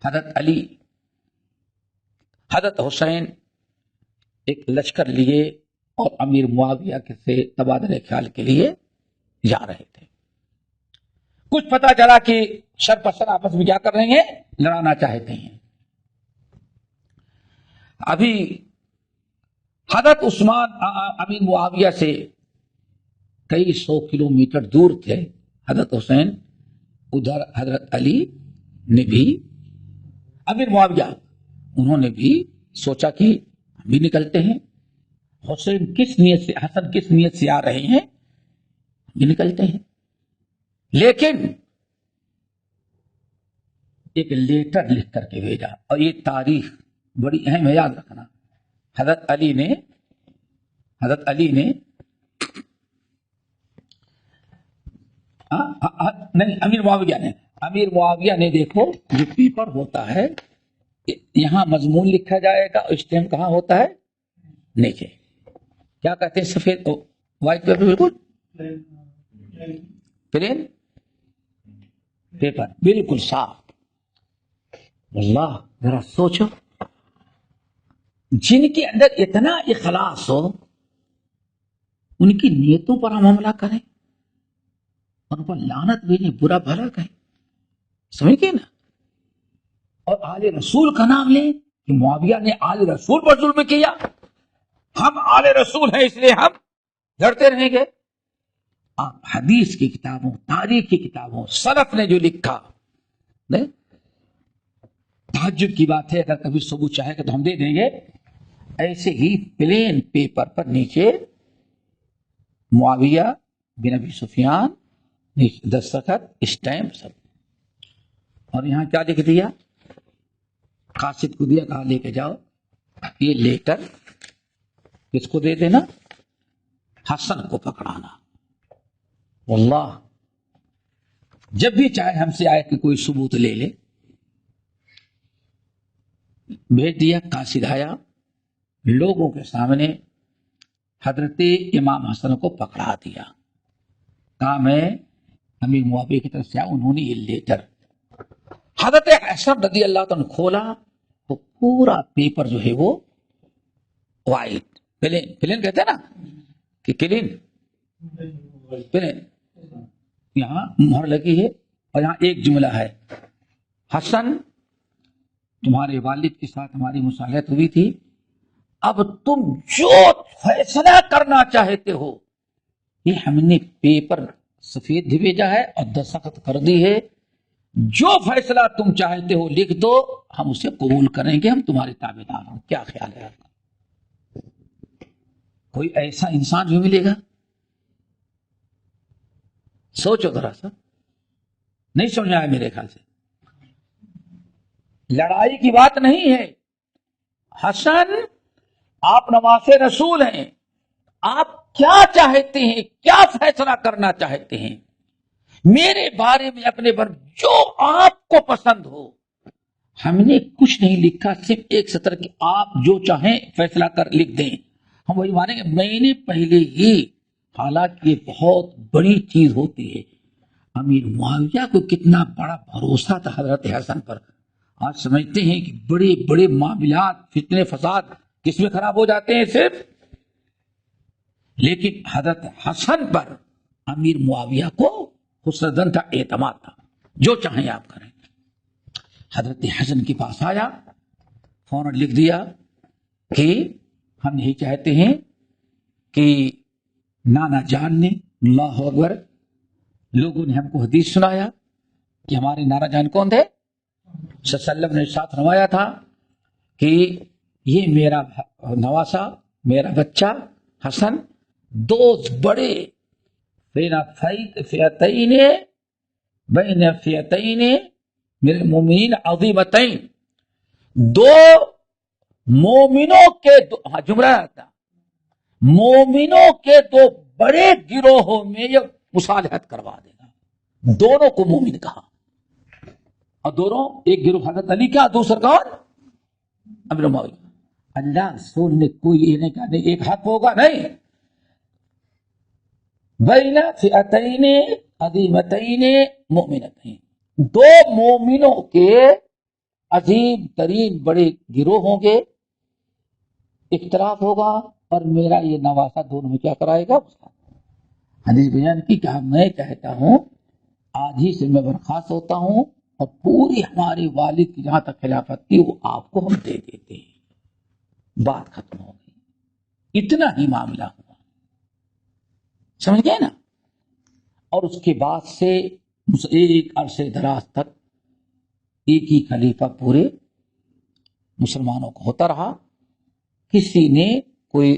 حضرت علی، حضرت حسین ایک لشکر لیے اور امیر معاویہ کے سے تبادلہ خیال کے لیے جا رہے تھے. کچھ پتا چلا کہ شر پسر آپس میں کیا کر رہے ہیں, لڑانا چاہتے ہیں. ابھی حضرت عثمان امیر معاویہ سے کئی 100 کلومیٹر دور تھے حضرت حسین, ادھر حضرت علی نے بھی, امیر معاویہ انہوں نے بھی سوچا کہ ہم بھی نکلتے ہیں, حسین کس نیت سے, حسن کس نیت سے آ رہے ہیں, ہم بھی نکلتے ہیں. لیکن ایک لیٹر لکھ کر کے بھیجا, اور یہ تاریخ بڑی اہم ہے, یاد رکھنا. حضرت علی نے نہیں, امیر معاویہ نے دیکھو جو پیپر ہوتا ہے یہاں مضمون لکھا جائے گا, اسٹیمپ کہاں ہوتا ہے, نیچے. کیا کہتے ہیں, سفید وائٹ پیپر, بالکل پلین پیپر, بالکل صاف. اللہ ذرا سوچو, جن کے اندر اتنا اخلاص ہو ان کی نیتوں پر ہم حملہ کریں, ان پر لعنت بھیجیں, برا بھلا کہیں, سمجھ گئے نا. اور آل رسول کا نام لیں کہ معاویہ نے آل رسول پر ظلم کیا, ہم آل رسول ہیں اس لیے ہم لڑتے رہیں گے. آپ حدیث کی کتابوں, تاریخ کی کتابوں, سلف نے جو لکھا, تعجب کی بات ہے, اگر کبھی ثبوت چاہے گا تو ہم دے دیں گے. ایسے ہی پلین پیپر پر نیچے معاویہ بن ابی سفیان, دستخط, اسٹیمپ سب. اور یہاں کیا لکھ دیا, قاصد کو دیا, کہا لے کے جاؤ یہ لیٹر, کس کو دے دینا, حسن کو پکڑانا. واللہ جب بھی چاہے ہم سے آئے کہ کوئی ثبوت لے لے, بھیج دیا. قاصد آیا, لوگوں کے سامنے حضرت امام حسن کو پکڑا دیا, کہا میں امیر معاویہ کی طرف سے آیا. انہوں نے یہ لیٹر حضرت حسن رضی اللہ عنہ کھولا تو پورا پیپر جو ہے وہ وائٹ, پلین کہتے ہیں نا کہ کلین, پلین, یہاں مہر لگی ہے, اور یہاں ایک جملہ ہے, حسن تمہارے والد کے ساتھ ہماری مصالحت ہوئی تھی, اب تم جو فیصلہ کرنا چاہتے ہو, یہ ہم نے پیپر سفید بھیجا ہے اور دستخط کر دی ہے, جو فیصلہ تم چاہتے ہو لکھ دو, ہم اسے قبول کریں گے, ہم تمہارے تابعدار ہوں. کیا خیال ہے آپ کا؟ کوئی ایسا انسان بھی ملے گا؟ سوچو ذرا سا, نہیں سمجھ آیا میرے خیال سے. لڑائی کی بات نہیں ہے. حسن آپ نواسے رسول ہیں, آپ کیا چاہتے ہیں, کیا فیصلہ کرنا چاہتے ہیں, میرے بارے میں اپنے بارے جو آپ کو پسند ہو. ہم نے کچھ نہیں لکھا, صرف ایک سطر کہ آپ جو چاہیں فیصلہ کر لکھ دیں, ہم وہی مانیں گے. میں نے پہلے ہی, حالانکہ یہ بہت بڑی چیز ہوتی ہے, امیر معاویہ کو کتنا بڑا بھروسہ تھا حضرت حسن پر. آج سمجھتے ہیں کہ بڑے بڑے معاملات, فتنے فساد کس میں خراب ہو جاتے ہیں صرف, لیکن حضرت حسن پر امیر معاویہ کو حسن ظن تھا, اعتماد تھا, جو چاہیں آپ کریں. حضرت حسن کے پاس آیا, فوراً لکھ دیا کہ ہم یہی چاہتے ہیں کہ نانا جان نے, اللہ اکبر, لوگوں نے ہم کو حدیث سنایا کہ ہمارے نانا جان کون تھے, صلی اللہ علیہ وسلم نے ساتھ فرمایا تھا کہ یہ میرا نواسا, میرا بچہ حسن, دو بڑے بین فئتین میرے مومنین عظیمتین, دو مومنوں کے جملہ تھا, مومنوں کے دو بڑے گروہوں میں یہ مصالحت کروا دینا. دونوں کو مومن کہا, اور دونوں, ایک گروہ حضرت علی کا, دوسرا کون, امیر معاویہ. اللہ رسول نے کوئی یہ نہیں کہا نہیں ایک حق ہوگا, نہیں. بین فئتین عظیمتین مؤمنتین, دو مومنوں کے عظیم ترین بڑے گروہ ہوں گے, اختلاف ہوگا اور میرا یہ نواسا دونوں میں کیا کرائے گا؟ حدیث بیان کی کہ میں کہتا ہوں آج ہی سے میں برخاست ہوتا ہوں اور پوری ہمارے والد کی جہاں تک خلافت تھی وہ آپ کو ہم دے دیتے ہیں، بات ختم ہو گئی، اتنا ہی معاملہ ہوا، سمجھ گئے نا؟ اور اس کے بعد سے ایک عرصے دراز تک ایک ہی خلیفہ پورے مسلمانوں کو ہوتا رہا، کسی نے کوئی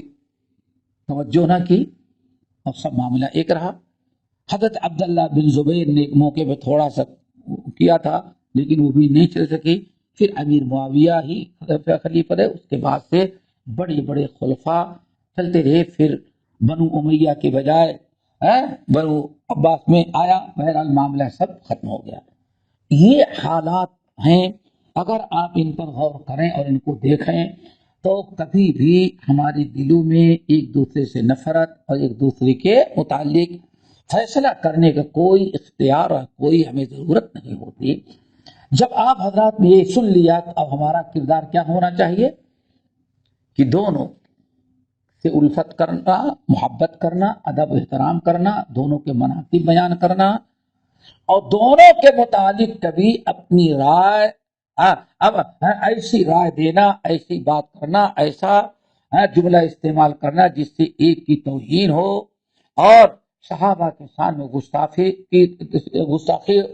توجہ نہ کی اور سب معاملہ ایک رہا۔ حضرت عبداللہ بن زبیر نے ایک موقع پہ تھوڑا سا کیا تھا لیکن وہ بھی نہیں چل سکی، پھر امیر معاویہ ہی خلیفہ رہے، اس کے بعد سے بڑے بڑے خلفاء چلتے رہے، پھر بنو امیہ کے بجائے بنو عباس میں آیا، بہرحال معاملہ سب ختم ہو گیا۔ یہ حالات ہیں، اگر آپ ان پر غور کریں اور ان کو دیکھیں تو کبھی بھی ہمارے دلوں میں ایک دوسرے سے نفرت اور ایک دوسرے کے متعلق فیصلہ کرنے کا کوئی اختیار اور کوئی ہمیں ضرورت نہیں ہوتی۔ جب آپ حضرات نے یہ سن لیا تو اب ہمارا کردار کیا ہونا چاہیے کہ دونوں سے الفت کرنا، محبت کرنا، ادب احترام کرنا، دونوں کے مناقب بیان کرنا اور دونوں کے متعلق کبھی اپنی رائے اب ایسی رائے دینا، ایسی بات کرنا، ایسا جملہ استعمال کرنا جس سے ایک کی توہین ہو اور صحابہ کے سامنے گستاخی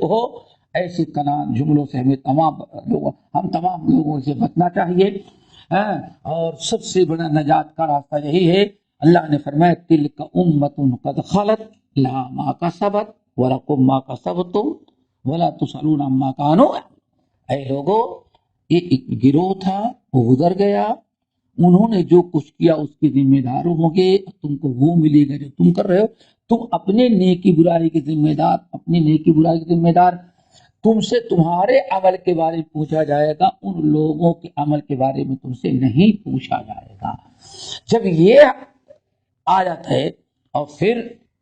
ہو، ایسی جملوں سے ہم تمام لوگوں سے بچنا چاہیے۔ اور سب سے بڑا نجات کا راستہ یہی ہے، اللہ نے فرمایا تلک امۃ قد خلت لہا ما کسبت ولکم ما کسبتم ولا تسألون عما کانوا۔ اے لوگو، یہ ایک گروہ تھا، وہ گزر گیا، انہوں نے جو کچھ کیا اس کے ذمہ دار ہوں گے، تم کو وہ ملے گا جو تم کر رہے ہو، تم اپنے نیکی برائی کے ذمہ دار، اپنی نیکی برائی کے ذمہ دار، تم سے تمہارے عمل کے بارے میں پوچھا جائے گا، ان لوگوں کے عمل کے بارے میں تم سے نہیں پوچھا جائے گا۔ جب یہ آیت ہے اور پھر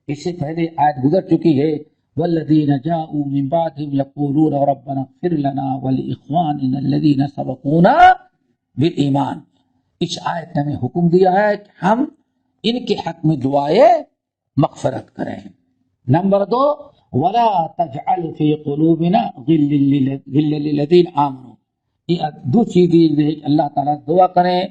اس سے پہلے آیت گزر چکی ہے والذین جاءوا من بعدهم یقولون ربنا اغفر لنا ولإخواننا الذین سبقونا بالایمان، اس آیت نے ہمیں حکم دیا ہے کہ ہم ان کے حق میں دعائے مغفرت کریں۔ نمبر 2 ولا تجعل في قلوبنا غلا للذین آمنوا، یہ دو چیزیں اللہ تعالیٰ دعا کریں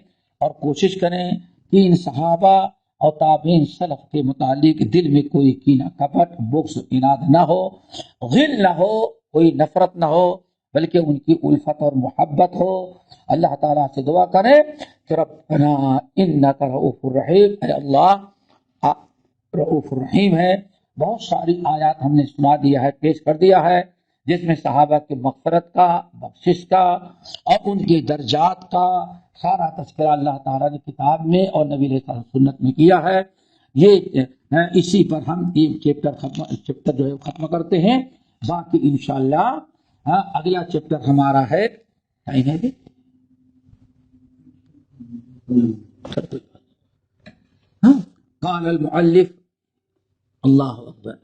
اور کوشش کریں کہ ان صحابہ اور تابعین سلف کے متعلق دل میں کوئی کینہ کپٹ بغض اناد نہ ہو، غل نہ ہو، کوئی نفرت نہ ہو، بلکہ ان کی الفت اور محبت ہو۔ اللہ تعالیٰ سے دعا کریں کہ ربنا انک رؤوف الرحیم، اے اللہ رؤوف الرحیم ہے۔ بہت ساری آیات ہم نے سنا دیا ہے، پیش کر دیا ہے، جس میں صحابہ کی مغفرت کا، بخشش کا اور ان کے درجات کا سارا تذکرہ اللہ تعالیٰ نے کتاب میں اور نبی علیہ سنت میں کیا ہے۔ یہ اسی پر ہم یہ چیپٹر جو ہے ختم کرتے ہیں، باقی انشاءاللہ اگلا چیپٹر ہمارا ہے قال المؤلف، اللہ اکبر،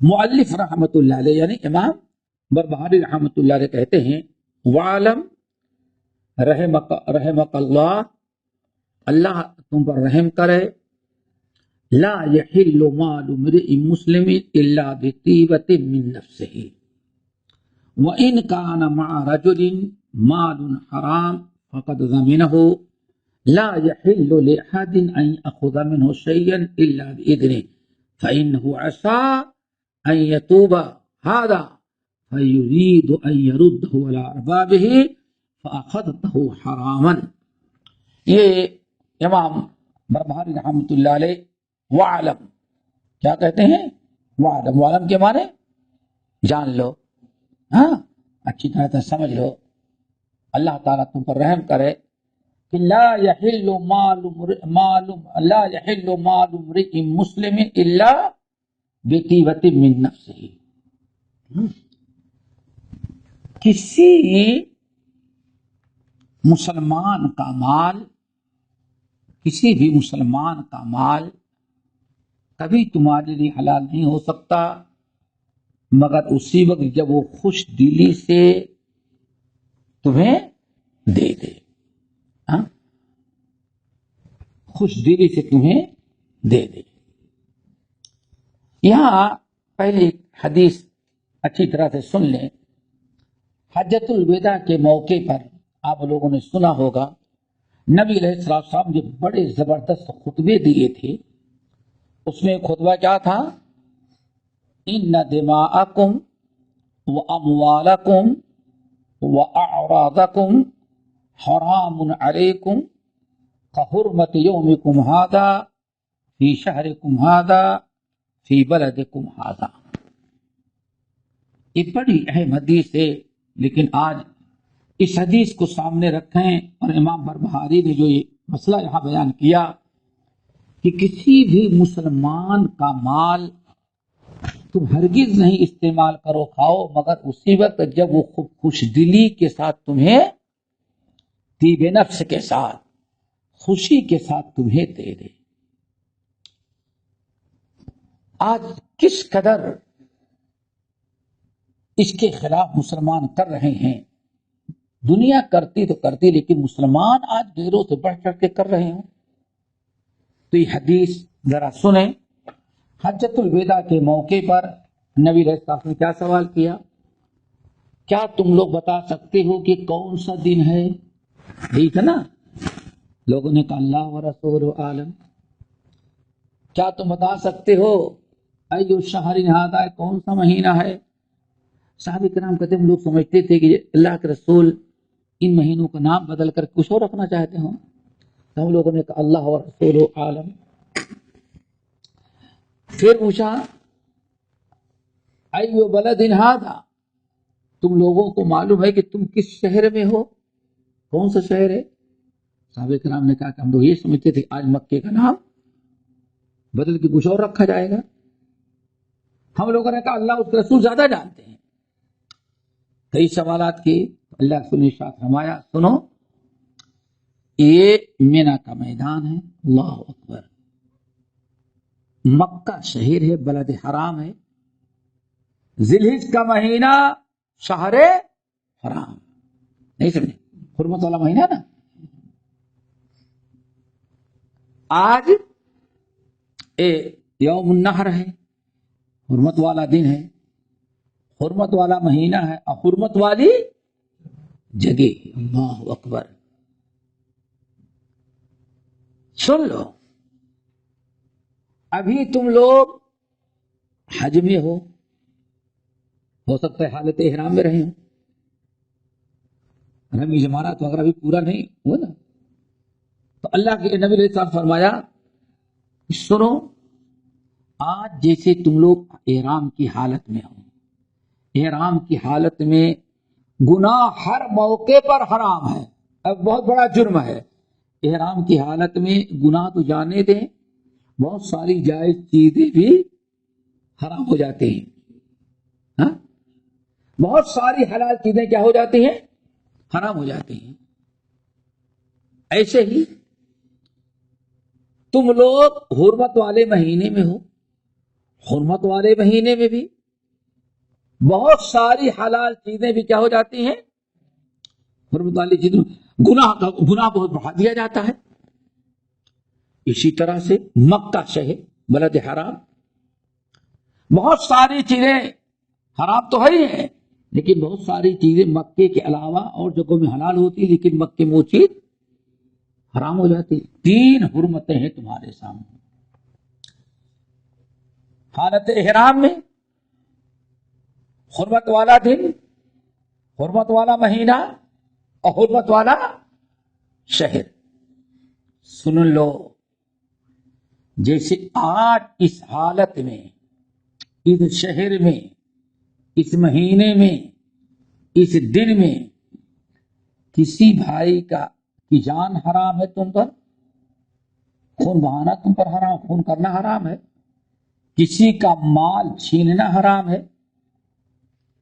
مؤلف رحمت اللہ علیہ یعنی امام بربہاری رحمت اللہ علیہ کہتے ہیں وعلم رحمک اللہ، اللہ تم پر رحم کرے، لا یحل مال امرئ مسلم الا بطیبۃ من نفسہ وان کان مع رجل مال حرام فقد ضمنہ، لا يحل لأحد أن يأخذ منه شيئا إلا بإذنه فإنه عسى أن يتوب هذا فيريد أن يرده على أربابه فأخذته حراما۔ یہ امام بربہاری رحمۃ اللہ علیہ وعلم کیا کہتے ہیں؟ وعلم کے معنی جان لو، اچھی طرح سے سمجھ لو، اللہ تعالیٰ تم پر رحم کرے کہ لا يحل مال امرئ مسلم الا بطیبۃ من نفسہ، کسی مسلمان کا مال، کسی بھی مسلمان کا مال کبھی تمہارے لیے حلال نہیں ہو سکتا مگر اسی وقت جب وہ خوش دلی سے تمہیں دے دے۔ خوش دلی سے تمہیں دے دے. یہاں پہلے ایک حدیث اچھی طرح سے سن لیں. حجۃ الوداع کے موقع پر آپ لوگوں نے سنا ہوگا نبی علیہ السلام جو بڑے زبردست خطبے دیے تھے، اس میں خطبہ کیا تھا؟ ان دماءکم و اموالکم و اعراضکم حرام علیکم کحرمت یومکم ھذا فی شہرکم ھذا فی بلدکم ھذا. یہ بڑی اہم حدیث ہے، لیکن آج اس حدیث کو سامنے رکھیں اور امام بربہاری نے جو یہ مسئلہ یہاں بیان کیا کہ کسی بھی مسلمان کا مال تم ہرگز نہیں استعمال کرو کھاؤ مگر اسی وقت جب وہ خوش دلی کے ساتھ تمہیں طیب نفس کے ساتھ خوشی کے ساتھ تمہیں دے دے. آج کس قدر اس کے خلاف مسلمان کر رہے ہیں. دنیا کرتی تو کرتی، لیکن مسلمان آج غیروں سے بڑھ چڑھ کے کر رہے ہیں. تو یہ حدیث ذرا سنیں. حجۃ الوداع کے موقع پر نبی علیہ السلام نے کیا سوال کیا؟ کیا تم لوگ بتا سکتے ہو کہ کون سا دن ہے؟ یہی تھا نا. لوگوں نے کہا اللہ و رسول عالم. کیا تم بتا سکتے ہو ایو شہر ھذا، کون سا مہینہ ہے؟ صحابہ کرام کہتے ہیں ہم لوگ سمجھتے تھے کہ اللہ کے رسول ان مہینوں کا نام بدل کر کچھ اور رکھنا چاہتے ہوں. تو ہم لوگوں نے کہا اللہ و رسول عالم. پھر پوچھا ایو بلد ھذا، تم لوگوں کو معلوم ہے کہ تم کس شہر میں ہو؟ کون سا شہر ہے؟ صحابہ کرام نے کہا کہ ہم لوگ یہ سمجھتے تھے آج مکے کا نام بدل کے کچھ اور رکھا جائے گا. ہم لوگوں نے کہا اللہ اس کے رسول زیادہ جانتے ہیں. کئی سوالات کی اللہ رسول نے ارشاد فرمایا سنو، یہ مینا کا میدان ہے، اللہ اکبر، مکہ شہر ہے، بلد حرام ہے، ذی الحجہ کا مہینہ شہر حرام. نہیں سمجھے؟ حرمت والا مہینہ نا. آج یوم النحر ہے، حرمت والا دن ہے، حرمت والا مہینہ ہے اور حرمت والی جگہ. اللہ اکبر. سن لو، ابھی تم لوگ حج میں ہو سکتا ہے حالت احرام میں رہے ہوں، رمی جمارات وغیرہ بھی پورا نہیں ہوا نا. تو اللہ کے نبی علیہ السلام فرمایا سنو، آج جیسے تم لوگ احرام کی حالت میں ہو، احرام کی حالت میں گناہ ہر موقع پر حرام ہے، اب بہت بڑا جرم ہے. احرام کی حالت میں گناہ تو جانے دیں، بہت ساری جائز چیزیں بھی حرام ہو جاتی ہیں. ہاں، بہت ساری حلال چیزیں کیا ہو جاتی ہیں؟ حرام ہو جاتی ہیں. ایسے ہی تم لوگ حرمت والے مہینے میں ہو، حرمت والے مہینے میں بھی بہت ساری حلال چیزیں بھی کیا ہو جاتی ہیں؟ حرمت والی چیزیں. گناہ بہت بڑھا دیا جاتا ہے. اسی طرح سے مکہ شہر بلد حرام، بہت ساری چیزیں حرام تو ہے ہی ہیں، لیکن بہت ساری چیزیں مکے کے علاوہ اور جگہوں میں حلال ہوتی، لیکن مکے میں وہ چیز حرام ہو جاتی. 3 حرمتیں ہیں تمہارے سامنے. حالت احرام میں حرمت والا دن، حرمت والا مہینہ اور حرمت والا شہر. سن لو، جیسے آج اس حالت میں، اس شہر میں، اس مہینے میں، اس دن میں کسی بھائی کی جان حرام ہے تم پر، خون بہانا تم پر حرام، خون کرنا حرام ہے، کسی کا مال چھیننا حرام ہے.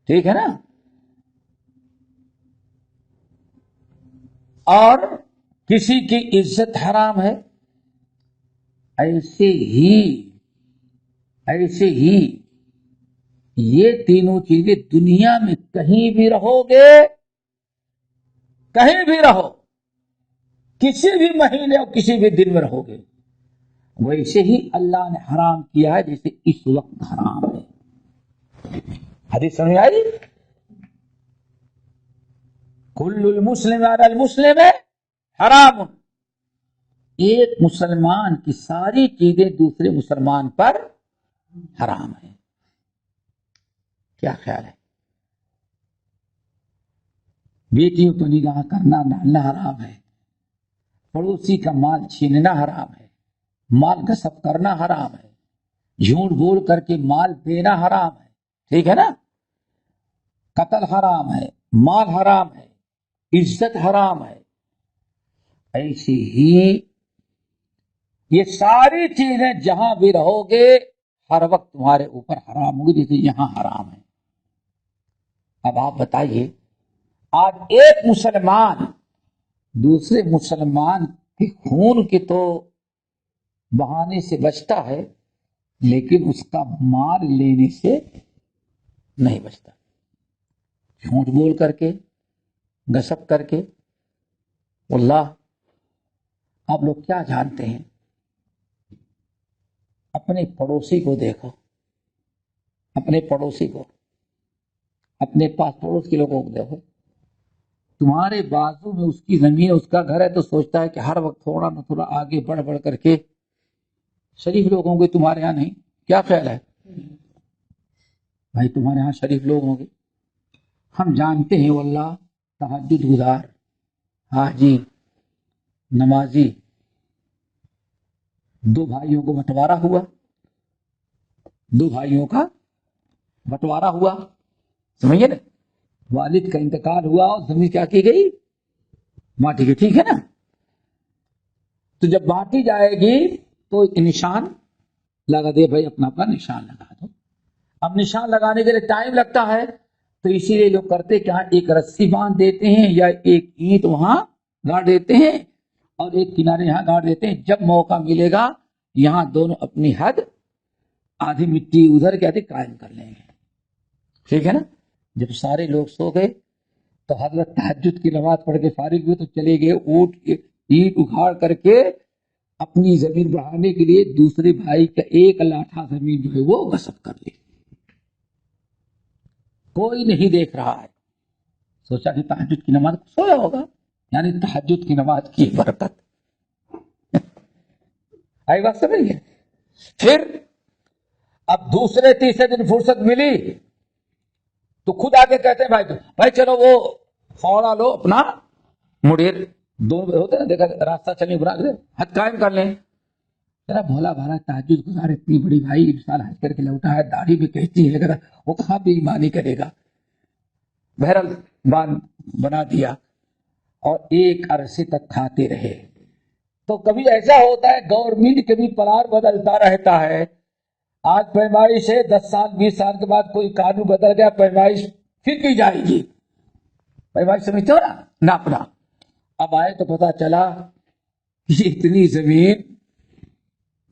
ٹھیک ہے نا؟ اور کسی کی عزت حرام ہے. ایسے ہی یہ تینوں چیزیں دنیا میں کہیں بھی رہو گے، کہیں بھی رہو، کسی بھی مہینے اور کسی بھی دن میں رہو گے ویسے ہی اللہ نے حرام کیا ہے جیسے اس وقت حرام ہے. حدیث سمجھ آئی؟ کل المسلم علی المسلم حرام. ایک مسلمان کی ساری چیزیں دوسرے مسلمان پر حرام ہے. کیا خیال ہے؟ بیٹیوں کو نگاہ کرنا ڈالنا حرام ہے، پڑوسی کا مال چھیننا حرام ہے، مال غصب کرنا حرام ہے، جھوٹ بول کر کے مال دینا حرام ہے، ٹھیک ہے نا، قتل حرام ہے، مال حرام ہے، عزت حرام ہے. ایسی ہی یہ ساری چیزیں جہاں بھی رہو گے ہر وقت تمہارے اوپر حرام ہوگی جیسے یہاں حرام ہے. اب آپ بتائیے، آج ایک مسلمان دوسرے مسلمان کے خون کے تو بہانے سے بچتا ہے لیکن اس کا مال لینے سے نہیں بچتا. جھوٹ بول کر کے، غصب کر کے. واللہ آپ لوگ کیا جانتے ہیں؟ اپنے پڑوسی کو دیکھو، اپنے پڑوسی کو، اپنے پاس پڑوس کے لوگوں کو دیکھو. تمہارے بازو میں اس کی زمین، اس کا گھر ہے تو سوچتا ہے کہ ہر وقت تھوڑا نہ تھوڑا آگے بڑھ بڑھ کر کے شریف لوگ ہوں گے تمہارے ہاں نہیں؟ کیا خیال ہے بھائی؟ تمہارے ہاں شریف لوگ ہوں گے. ہم جانتے ہیں واللہ تہجد گزار، حاجی، نمازی، دو بھائیوں کو بٹوارا ہوا، دو بھائیوں کا بٹوارا ہوا، سمجھے نا، والد کا انتقال ہوا اور زمین کیا کی گئی؟ بانٹی گئی، ٹھیک ہے نا. تو جب بانٹی جائے گی تو ایک نشان لگا دے بھائی، اپنا اپنا نشان لگا دو. اب نشان لگانے کے لیے ٹائم لگتا ہے تو اسی لیے لوگ کرتے کہ ایک رسی باندھ دیتے ہیں یا ایک اینٹ وہاں گاڑ دیتے ہیں اور ایک کنارے یہاں گاڑ دیتے ہیں. جب موقع ملے گا یہاں دونوں اپنی حد آدھی مٹی ادھر کے آدھی قائم کر لیں گے، ٹھیک ہے نا. جب سارے لوگ سو گئے تو حضرت تہجد کی نماز پڑھ کے فارغ ہوئے تو چلے گئے اینٹ اکھاڑ کر کے اپنی زمین بڑھانے کے لیے دوسرے بھائی کا ایک لاٹھا زمین جو ہے وہ غصب کر لی. کوئی نہیں دیکھ رہا ہے، سوچا کہ تہجد کی نماز سویا ہوگا، یعنی تہجد کی نماز کی برکت. آئی بات سمجھ گئے؟ پھر اب دوسرے تیسرے دن فرصت ملی تو خود آگے کہتے ہیں بھائی چلو وہ فوڑا لو اپنا مڑیر، دو ہوتے نا دیکھا راستہ چلنے بنا دے، حد قائم کر لیں. ذرا بھولا بھالا تہجد گزار اتنی بڑی بھائی انسان حج کر کے لوٹا ہے، داڑھی بھی کہتی ہے، ذرا وہ کہاں بھی ایمانی کرے گا. بہرحال باندھ بنا دیا اور ایک عرصے تک کھاتے رہے. تو کبھی ایسا ہوتا ہے گورنمنٹ کے بھی پلان بدلتا رہتا ہے. آج پیمائش ہے، 10 سال 20 سال کے بعد کوئی قانون بدل گیا، پیمائش پھر کی جائے گی. پیمائش سمجھتے ہو نا، ناپنا. اب آئے تو پتا چلا کہ اتنی زمین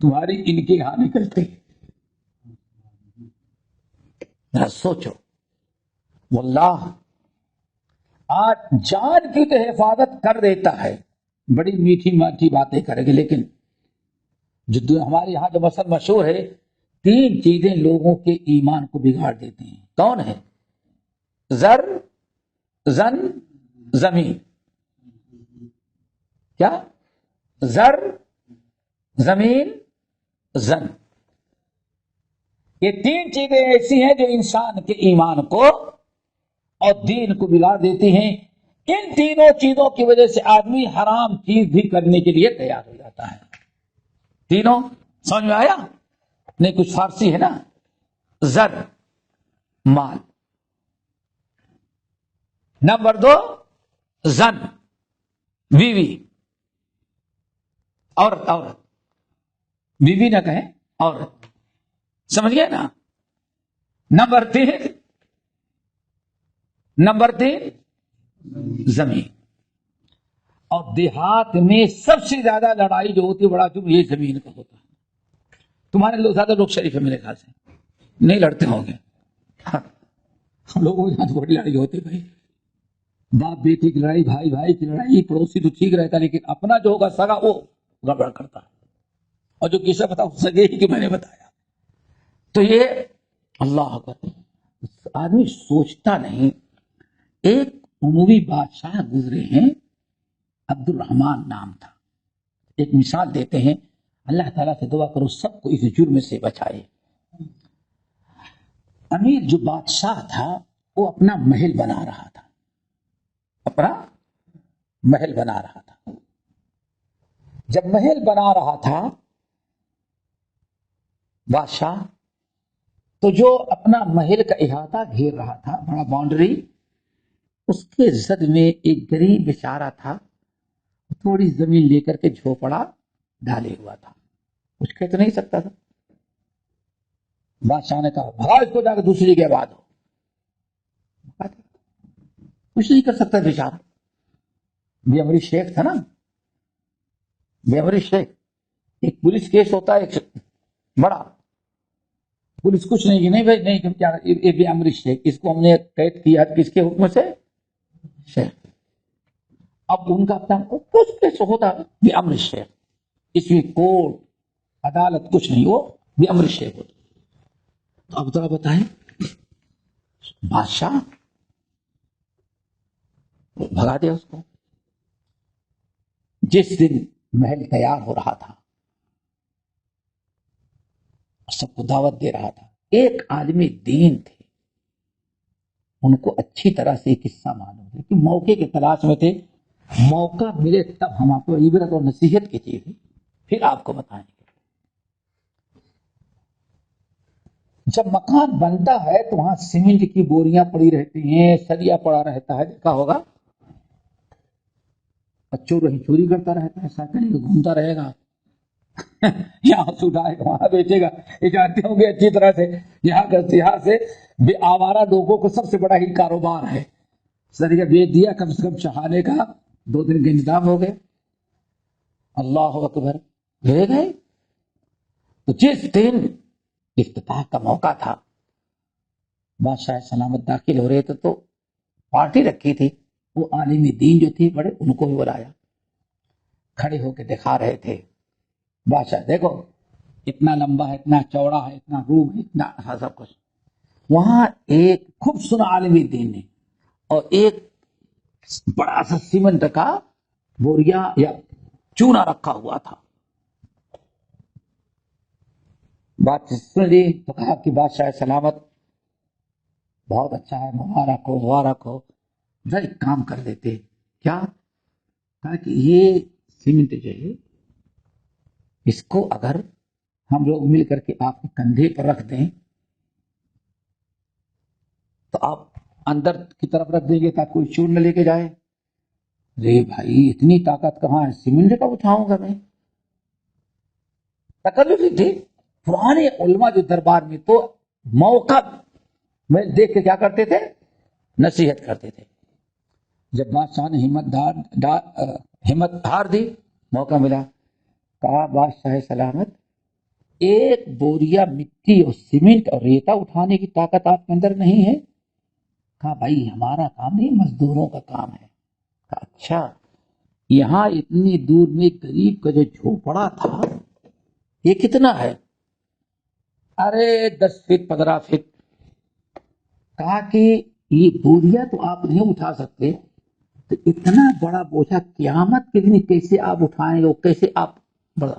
تمہاری ان کے یہاں نکلتی. ذرا سوچو، واللہ آج جان کی تو حفاظت کر دیتا ہے، بڑی میٹھی میٹھی باتیں کرے گے، لیکن جو ہمارے یہاں جو مثل مشہور ہے، 3 چیزیں لوگوں کے ایمان کو بگاڑ دیتے ہیں. کون ہے؟ زر، زن، زمین. کیا؟ زر، زمین، زن. یہ 3 چیزیں ایسی ہیں جو انسان کے ایمان کو اور دین کو بگاڑ دیتی ہیں. ان تینوں چیزوں کی وجہ سے آدمی حرام چیز بھی کرنے کے لیے تیار ہو جاتا ہے. تینوں سمجھ میں آیا؟ نہیں کچھ فارسی ہے نا. زر، مال. نمبر 2 زن، بیوی، عورت. بیوی نہ کہیں عورت، سمجھ گئے نا. نمبر 3 زمین. اور دیہات میں سب سے زیادہ لڑائی جو ہوتی ہے بڑا جرم یہ زمین کا ہوتا ہے. تمہارے لوگ زیادہ لوگ شریف ہے میرے خیال سے، نہیں لڑتے ہوں گے. ہم لوگوں کے یہاں تو بڑی لڑائی ہوتی بھائی. باپ بیٹے کی لڑائی، بھائی بھائی کی لڑائی، پڑوسی تو ٹھیک رہتا لیکن اپنا جو ہوگا سگا وہ گڑبڑ کرتا ہے، اور جو کسے بتا سگے ہی کہ میں نے بتایا. تو یہ اللہ اکبر، آدمی سوچتا نہیں. ایک عموی بادشاہ گزرے ہیں، عبد الرحمان نام تھا. ایک مثال دیتے ہیں، اللہ تعالیٰ سے دعا کرو سب کو اس جرم سے بچائے. امیر جو بادشاہ تھا وہ اپنا محل بنا رہا تھا، اپنا محل بنا رہا تھا. جب محل بنا رہا تھا بادشاہ، تو جو اپنا محل کا احاطہ گھیر رہا تھا، بڑا باؤنڈری، اس کے زد میں ایک غریب بیچارہ تھا، تھوڑی زمین لے کر کے جھوپڑا ڈالے ہوا تھا، کچھ کہہ تو نہیں سکتا تھا. بادشاہ نے کہا بھاگ اس کو جا کے دوسری کے بعد ہو. کچھ نہیں کر سکتا بیچارہ. بے امری شیخ تھا نا، بے امری شیخ. ایک پولیس کیس ہوتا ہے ایک بڑا، پولیس کچھ نہیں کہ نہیں بھائی نہیں کیا، یہ بے امری شیخ، اس کو ہم نے قید کیا کس کے حکم سے؟ شیخ. اب ان کا اپنا کچھ کیس ہوتا ہے بے امری شیخ، اس میں کورٹ عدالت کچھ نہیں، وہ بے امری شیخ ہوتا. تو اب ذرا بتائیں، بادشاہ بھگا دیا اس کو. جس دن محل تیار ہو رہا تھا، سب کو دعوت دے رہا تھا، ایک آدمی دین تھے، ان کو اچھی طرح سے ایک قصہ معلوم ہے کہ موقع کی تلاش میں تھے، موقع ملے تب ہم آپ کو عبرت اور نصیحت کی چیز ہے پھر آپ کو بتائیں گے. جب مکان بنتا ہے تو وہاں سیمنٹ کی بوریاں پڑی رہتی ہیں، سریا پڑا رہتا ہے، دیکھا ہوگا. چور وہیں چوری کرتا رہتا ہے، سائیکل گھومتا رہے گا، یہاں سے اٹھائے گا وہاں بیچے گا. یہ جانتے ہوں گے اچھی طرح سے یہاں سے بے آوارہ لوگوں کو سب سے بڑا ہی کاروبار ہے. سریا بیچ دیا، کم سے کم چڑھانے کا 2 دن کا انتظام ہو گئے. اللہ اکبر، لے گئے. تو جس دن افتتاح کا موقع تھا، بادشاہ سلامت داخل ہو رہے تھے تو پارٹی رکھی تھی. وہ عالم دین جو تھے بڑے، ان کو بھی بلایا، کھڑے ہو کے دکھا رہے تھے. بادشاہ دیکھو اتنا لمبا ہے، اتنا چوڑا ہے، اتنا روم ہے، اتنا سب کچھ. وہاں ایک خوب سنا عالم دین نے، اور ایک بڑا سا سیمنٹ کا بوریا یا چونا رکھا ہوا تھا. بات سن لی تو کہا کہ بادشاہ سلامت بہت اچھا ہے، مبارک ہو مبارک ہو. ذرا ایک کام کر لیتے. کیا؟ کہا کہ یہ سیمنٹ جو ہے اس کو اگر ہم لوگ مل کر کے آپ کے کندھے پر رکھ دیں تو آپ اندر کی طرف رکھ دیں گے تاکہ کوئی چور نہ لے کے جائے. رے بھائی اتنی طاقت کہاں ہے، سیمنٹ کا اٹھاؤں گا میں؟ تکلف تھی. پرانے علماء جو دربار میں تو موقع میں دیکھ کے کیا کرتے تھے؟ نصیحت کرتے تھے. جب بادشاہ نے ہمت ہار دی، موقع ملا، کہا بادشاہ سلامت ایک بوریا مٹی اور سیمنٹ اور ریتا اٹھانے کی طاقت آپ کے اندر نہیں ہے؟ کہا بھائی ہمارا کام نہیں، مزدوروں کا کام ہے. کہا اچھا، یہاں اتنی دور میں غریب کا جو جھوپڑا تھا یہ کتنا ہے؟ ارے 10 فٹ 15 فٹ. کہا کہ یہ بوریا تو آپ نہیں اٹھا سکتے، تو اتنا بڑا بوجھا قیامت کے دن کیسے آپ اٹھائیں گے، کیسے آپ بڑا؟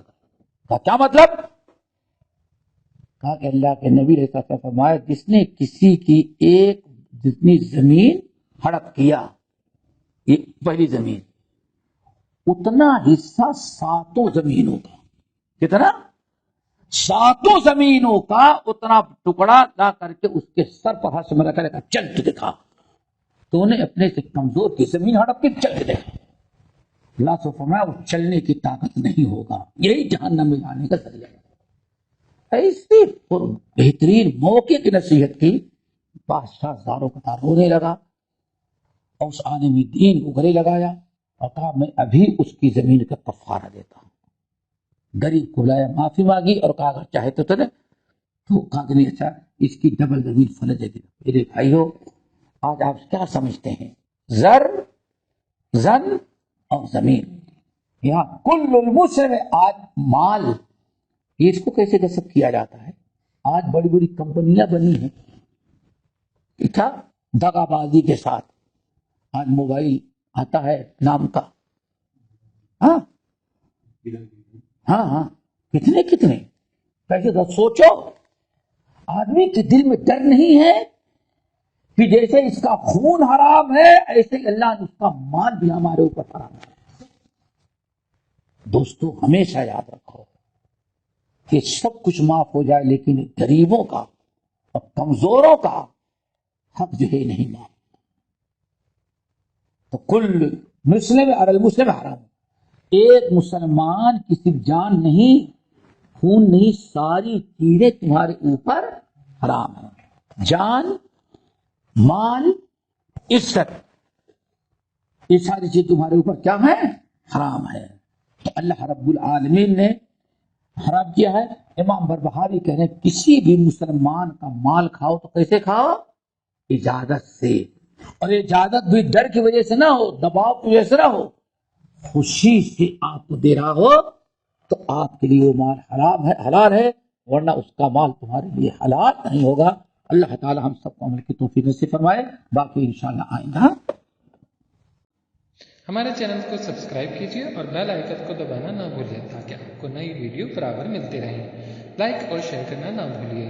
کہا کیا مطلب؟ کہا کہ اللہ کے نبی نے فرمایا جس نے کسی کی ایک جتنی زمین ہڑپ کیا، یہ پہلی زمین، اتنا حصہ 7 زمینوں کا. کتنا؟ 7 زمینوں کا اتنا ٹکڑا لا کر کے اس کے سر پر ہاتھ میں رکھا، چل کے دکھا. تو نے اپنے سے کمزور کی زمین ہڑپ کے چل کے دیکھا. اللہ سے فرمایا وہ چلنے کی طاقت نہیں ہوگا، یہی جہنم میں جانے کا ذریعہ ہے. ایسی بہترین موقع کی نصیحت کی. بادشاہ زاروں قطار رونے لگا اور اس عالم دین کو گلے لگایا اور کہا میں ابھی اس کی زمین کا کفارہ دیتا ہوں. غریب کو لایا، معافی مانگی اور کہا اگر چاہے تو کہا کہ نہیں اچھا اس کی ڈبل زمین فلج دے. میرے بھائیو آج آپ کیا سمجھتے ہیں زر، زن اور زمین. یہاں کل المسلم، آج مال، یہ اس کو کیسے غصب کیا جاتا ہے؟ آج بڑی بڑی کمپنیاں بنی ہیں، اچھا، دغا بازی کے ساتھ. آج موبائل آتا ہے نام کا، ہاں ہاں ہاں، کتنے کتنے پیسے. سوچو، آدمی کے دل میں ڈر نہیں ہے کہ جیسے اس کا خون حرام ہے ایسے ہی اللہ نے اس کا مال بھی ہمارے اوپر حرام ہے. دوستو ہمیشہ یاد رکھو کہ سب کچھ معاف ہو جائے لیکن غریبوں کا اور کمزوروں کا حق جو ہے نہیں معاف. تو کل مسلم اور المسلم حرام. ایک مسلمان کی صرف جان نہیں، خون نہیں، ساری چیزیں تمہارے اوپر حرام ہیں. جان، مال، عزت، یہ ساری چیز تمہارے اوپر کیا ہے؟ حرام ہے. تو اللہ رب العالمین نے حرام کیا ہے. امام بربہاری کہہ رہے ہیں کسی بھی مسلمان کا مال کھاؤ تو کیسے کھاؤ؟ اجازت سے. اور اجازت بھی ڈر کی وجہ سے نہ ہو، دباؤ کی وجہ سے نہ ہو، خوشی سے آپ کو دے رہا ہو تو آپ کے لیے وہ مال حرام ہے، حلال ہے، ورنہ اس کا مال تمہارے لیے حلال نہیں ہوگا. اللہ تعالی ہم سب کو عمل کی توفیق نصیب فرمائے. باقی انشاءاللہ آئندہ. ہمارے چینل کو سبسکرائب کیجیے اور بیل آئیکن کو دبانا نہ بھولیں تاکہ آپ کو نئی ویڈیو برابر ملتی رہیں. لائک اور شیئر کرنا نہ بھولیے.